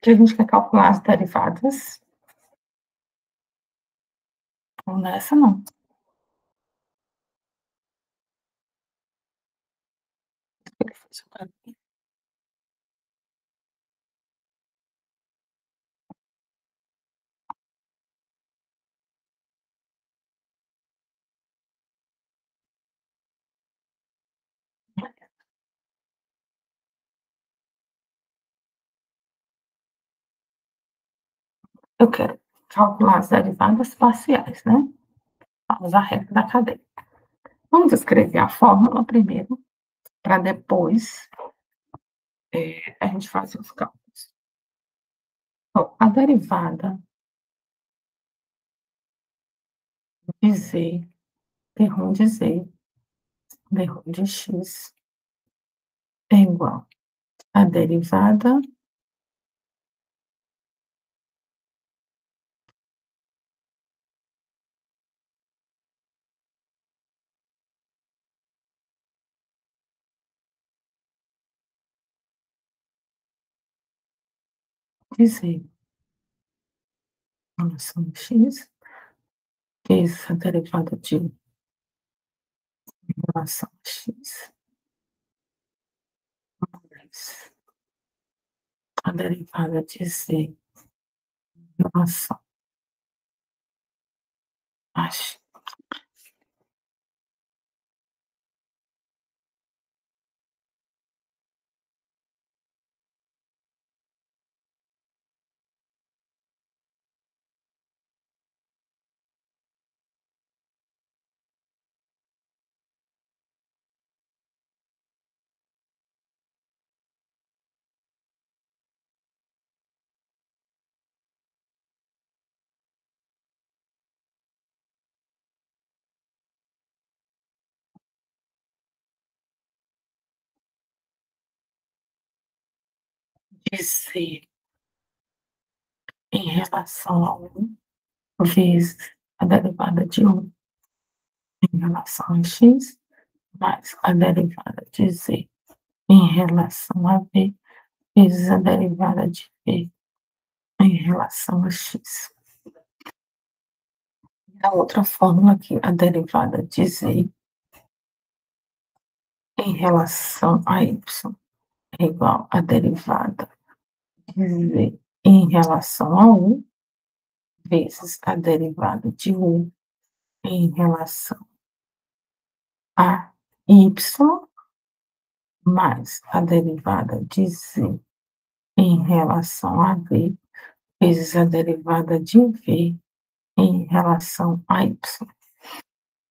Aqui a gente quer calcular as derivadas. Ou nessa, não. Eu quero calcular as derivadas parciais, né? Vamos à regra da cadeia. Vamos escrever a fórmula primeiro, para depois a gente fazer os cálculos. Então, a derivada de z, d de z, d de x, é igual a derivada de z relação a x, vezes a derivada de em relação a x, mais a derivada de z em relação a x. De z em relação a 1 vezes a derivada de 1 em relação a x, mais a derivada de z em relação a v, vezes a derivada de v em relação a x. A outra fórmula aqui, a derivada de z em relação a y é igual à derivada Z em relação a U, vezes a derivada de U em relação a Y, mais a derivada de Z em relação a V, vezes a derivada de V em relação a Y.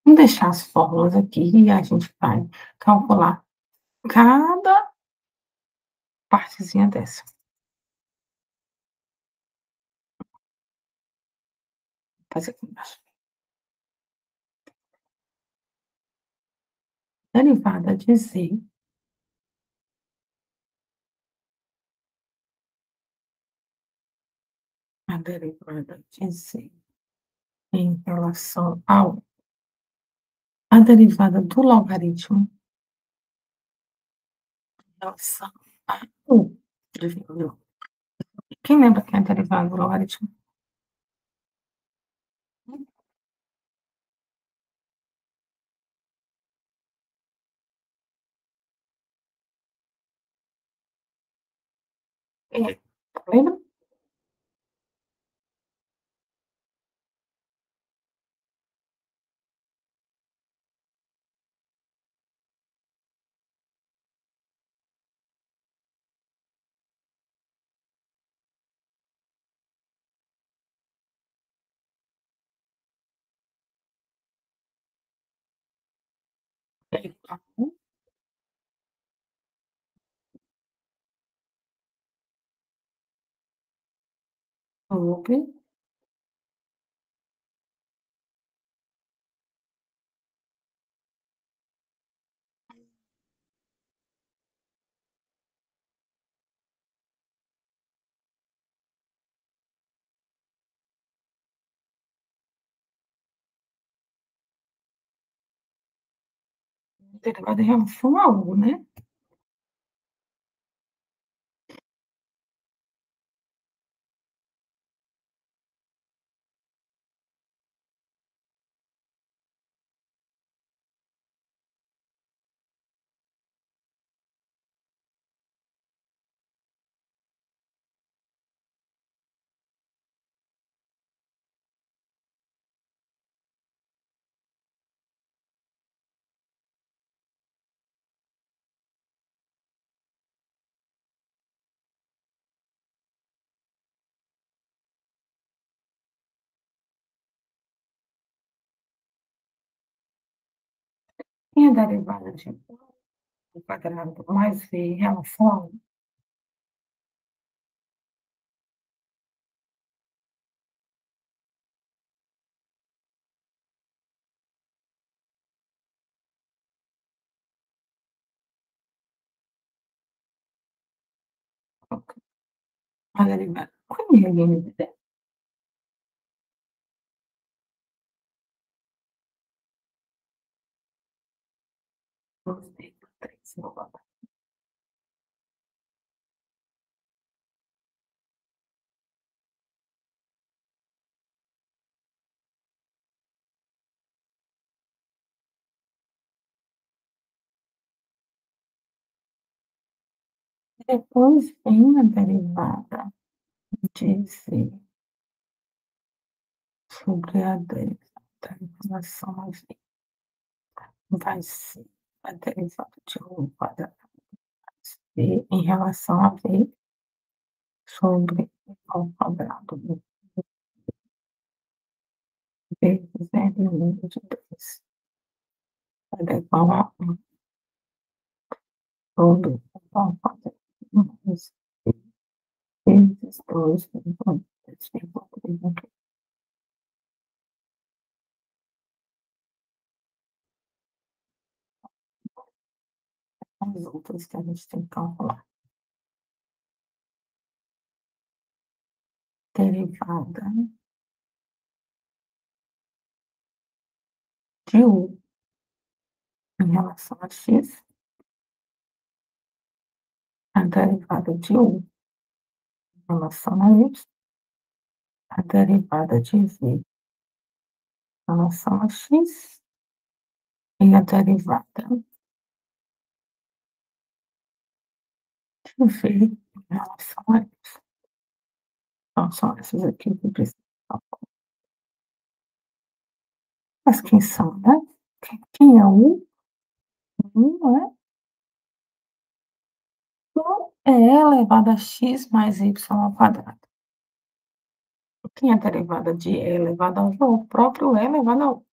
Vamos deixar as fórmulas aqui e a gente vai calcular cada partezinha dessa. Vou fazer aqui embaixo. Derivada de Z a derivada de Z em relação ao a derivada do logaritmo em relação a U. Quem lembra que é a derivada do logaritmo? Lembra? Sobre derivada em relação a U, né? E a derivada de U ao quadrado mais V em relação a U. A derivada. Qual é a derivada? Depois vem a derivada de Z sobre a derivada em relação a V. Vai ser a derivada de U ao quadrado mais V em relação a V sobre ao quadrado vezes R número de 2. Vai dar igual a 1 sobre ao quadrado mais vezes 2 igual a 3. As outras que a gente tem que calcular. Derivada de U em relação a X, a derivada de U em relação a Y, a derivada de V em relação a X e a derivada de V em relação a Y. Então, são essas aqui que precisam. Mas quem são, né? Quem é o 1, né? Então, é e elevado a x mais y ao quadrado. Quem é a derivada de e elevado ao 1? O próprio e elevado ao 1.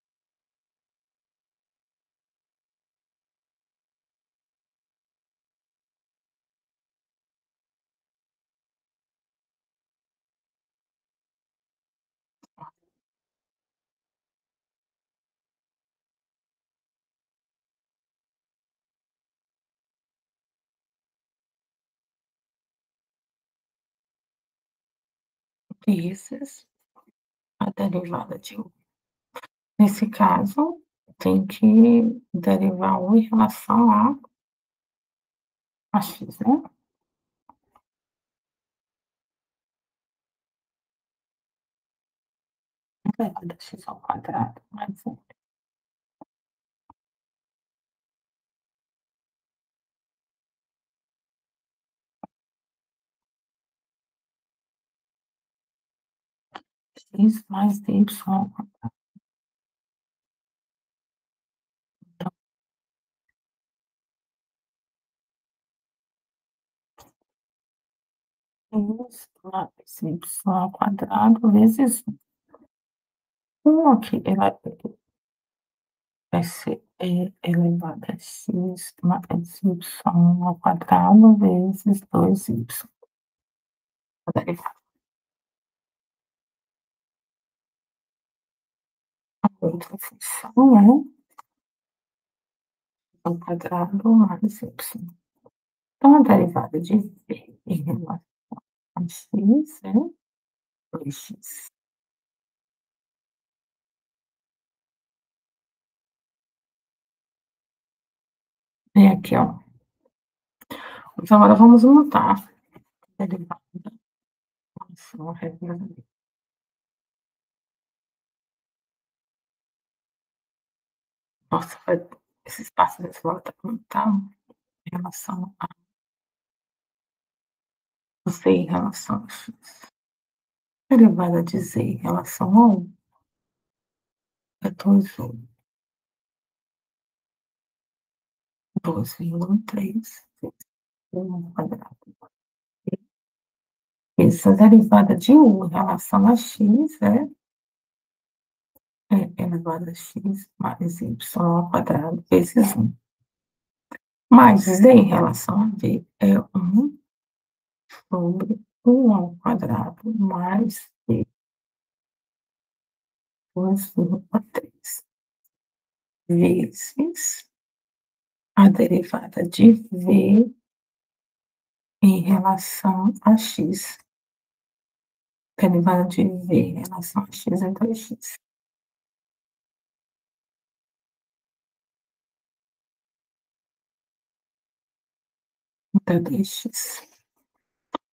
Vezes a derivada de 1. Nesse caso, tem que derivar 1 em relação a x, né? Elevado a x ao quadrado mais 1. X mais y ao quadrado. Então, x mais y ao quadrado vezes 1. 1 aqui vai ser e elevado a x mais y ao quadrado vezes 2y. A derivada. A outra função é ao quadrado mais y. Então, a derivada de v em relação a x é 2x. E aqui, ó. Então, agora vamos montar a derivada. Nossa, esse espaço desse volta tá em relação a z em relação a x. Derivada de z em relação a 1 é 2,1. 2,3 vezes 1 ao quadrado. Essa derivada de 1 em relação a x é elevado a x mais y ao quadrado vezes 1. Mais z em relação a v é 1 sobre 1 ao quadrado mais v 2,3 vezes a derivada de v em relação a x. Derivada de v em relação a x é 2x. Então, 2x.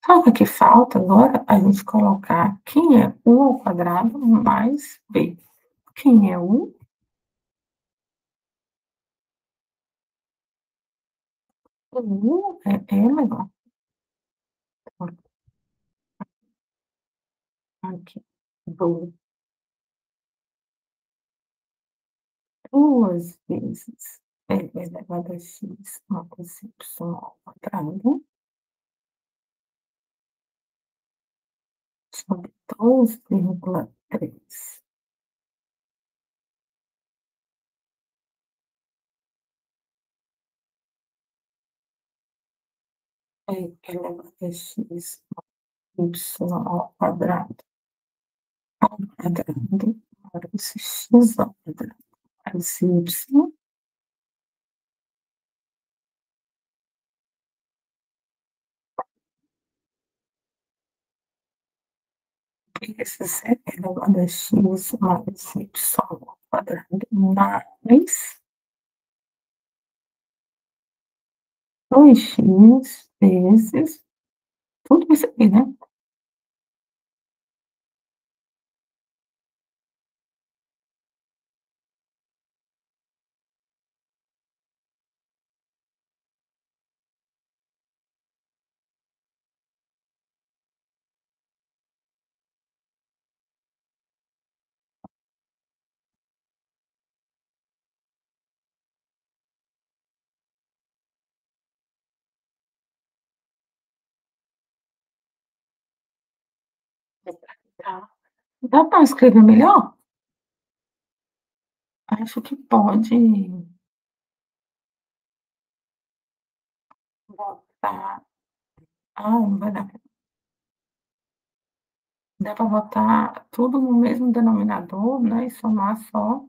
Sabe o que falta agora? A gente colocar quem é 1 ao quadrado mais b. Quem é 1? O 1 é legal. Aqui. 2 vezes elevado a x mais y ao quadrado sobre 2,3. Elevado a x y ao quadrado mais x ao quadrado mais y. Esse é elevado a x mais y ao quadrado mais 2x vezes tudo isso aqui, né? Tá. Dá para escrever melhor? Acho que pode botar não vai dar. Dá para botar tudo no mesmo denominador, né, e somar só.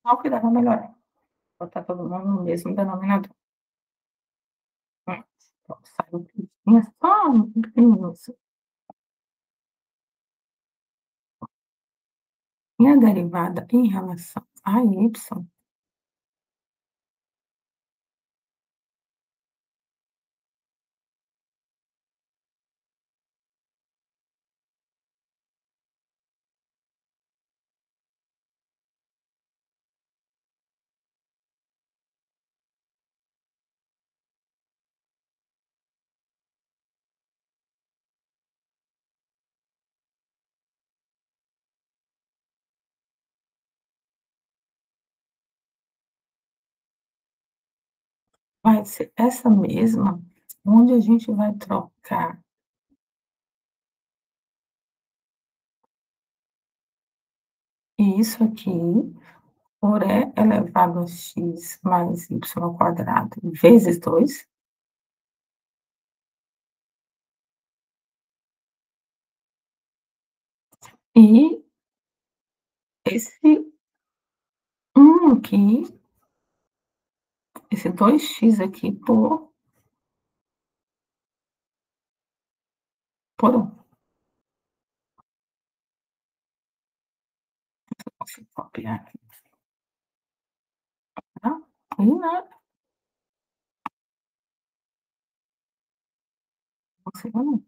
Só que dá para melhorar. Botar todo mundo no mesmo denominador. Pronto, sai um pouquinho, só um pequenininho assim. E a derivada em relação a y vai ser essa mesma, onde a gente vai trocar isso aqui por e elevado a x mais y ao quadrado vezes 2. E esse aqui, esse 2x aqui por 1. Posso copiar aqui, tá? E nada, conseguiu.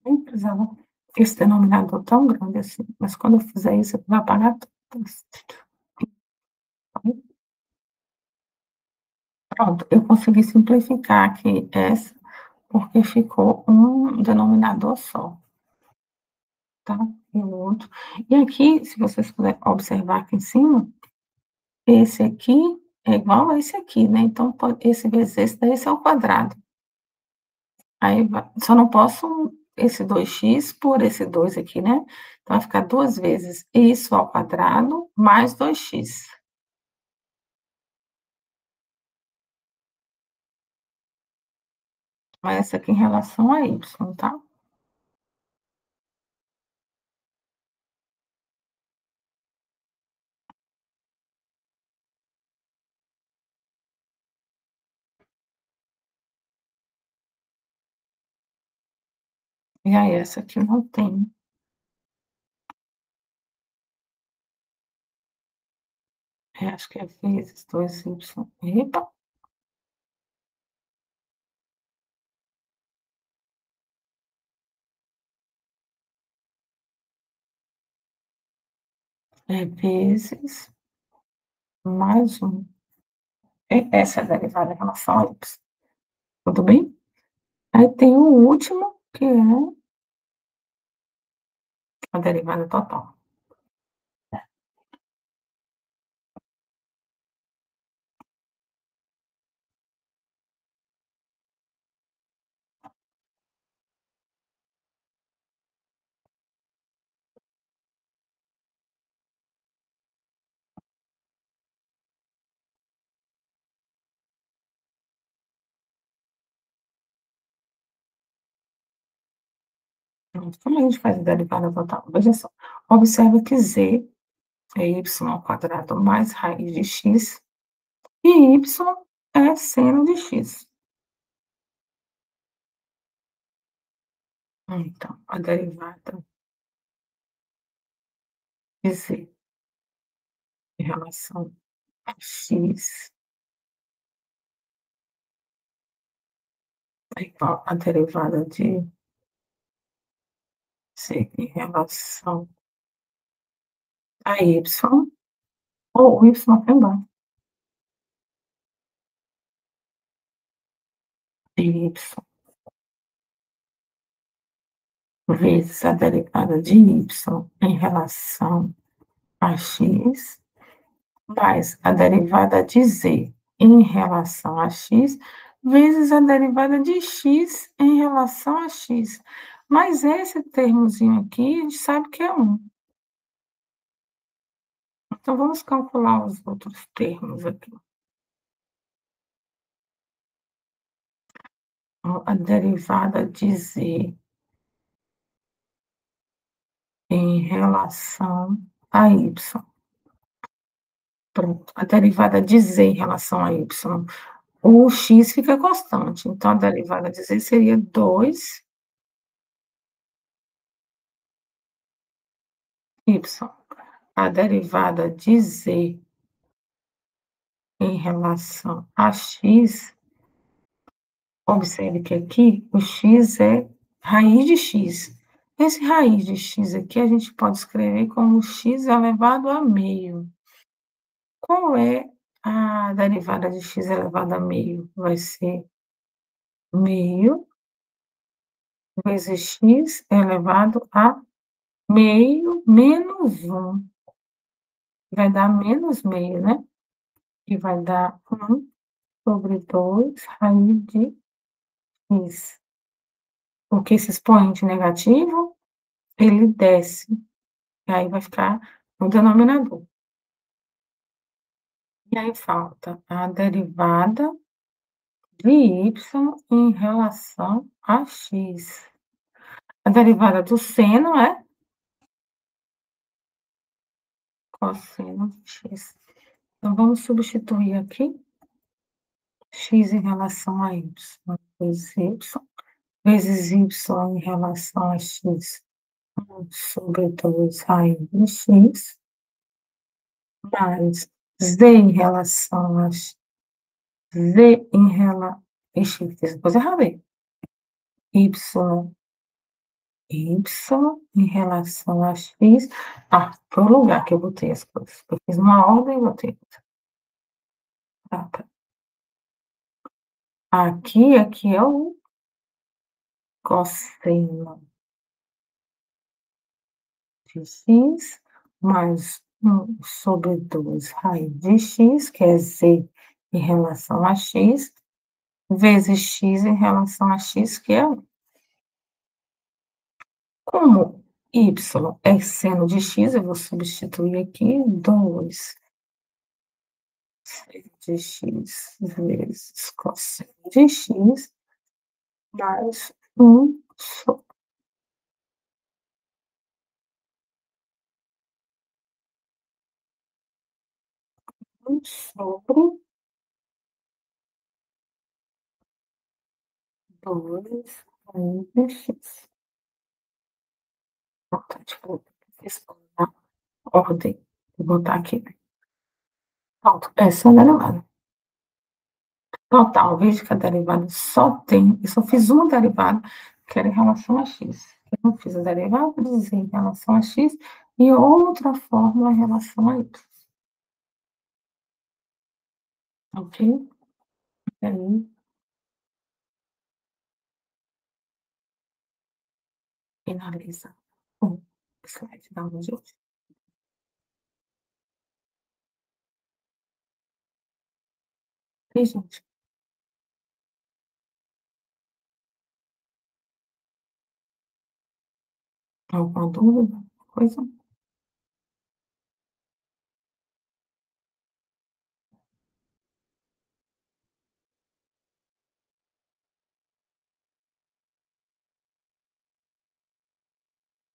Nem precisava esse denominador tão grande assim, mas quando eu fizer isso, vai apagar tudo. Pronto, eu consegui simplificar aqui essa, porque ficou um denominador só, tá? E o outro. E aqui, se vocês puderem observar aqui em cima, esse aqui é igual a esse aqui, né? Então, esse vezes esse, daí esse é o quadrado. Aí, só não posso esse 2x por esse 2 aqui, né? Então, vai ficar 2 vezes isso ao quadrado mais 2x. Mas essa aqui em relação a y, tá? E aí, essa aqui não tem. Acho que é vezes 2y. Epa! É vezes mais 1. Essa é a derivada em relação a y. Tudo bem? Aí tem o último, que é a derivada total. Como a gente faz a derivada total? Veja só. Observa que z é y ao quadrado mais raiz de x, e y é seno de x. Então, a derivada de z em relação a x é igual à derivada de z em relação a y, ou y também. Y vezes a derivada de y em relação a x, mais a derivada de z em relação a x, vezes a derivada de x em relação a x. Mas esse termozinho aqui, a gente sabe que é 1. Então, vamos calcular os outros termos aqui. A derivada de z em relação a y. Pronto, a derivada de z em relação a y. O x fica constante, então a derivada de z seria 2y. A derivada de z em relação a x, observe que aqui o x é raiz de x. Esse raiz de x aqui a gente pode escrever como x elevado a meio. Qual é a derivada de x elevado a meio? Vai ser meio vezes x elevado a meio menos 1. Vai dar menos meio, né? E vai dar 1 sobre 2 raiz de x. Porque esse expoente negativo, ele desce. E aí vai ficar no denominador. E aí falta a derivada de y em relação a x. A derivada do seno é cosseno de x. Então, vamos substituir aqui x em relação a y. Vezes y em relação a x, 1 sobre 2 raiz de x, mais z em relação a x, z em relação... Ixi, fiz coisa errada aí. Y Y em relação a X. Foi o lugar que eu botei as coisas. Eu fiz uma ordem e botei outra. Tá. Aqui é o cosseno de X mais 1/2 raiz de X, que é Z em relação a X, vezes X em relação a X, que é 1. Como Y é seno de X, eu vou substituir aqui 2 seno de X vezes cosseno de X mais 1 sobre 2 raiz de X. Importante na ordem. Vou botar aqui. Pronto, essa é a derivada. Total, veja que a derivada só tem, eu só fiz uma derivada, que era em relação a x. Eu não fiz a derivada de z em relação a x e outra fórmula em relação a y. Ok? E aí, finaliza o slide da aula de hoje. E, gente, alguma dúvida? Coisa?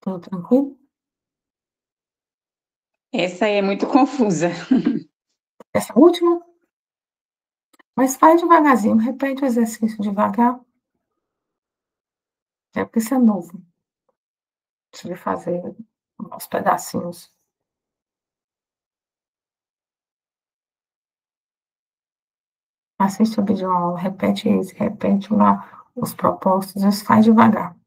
Tudo tranquilo? Essa aí é muito confusa. Essa última? Mas faz devagarzinho, repete o exercício devagar. É porque isso é novo. Precisa fazer uns pedacinhos. Assiste o vídeo aula, repete lá os propósitos, isso faz devagar.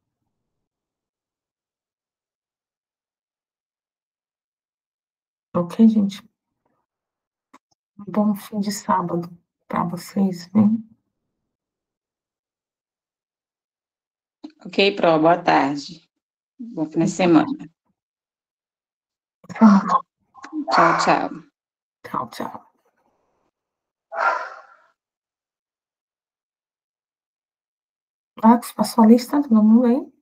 Ok, gente? Um bom fim de sábado para vocês, hein? Ok, Pro, boa tarde. Bom fim de semana. Tchau, tchau. Tchau, tchau. Marcos, passou a lista, todo mundo aí?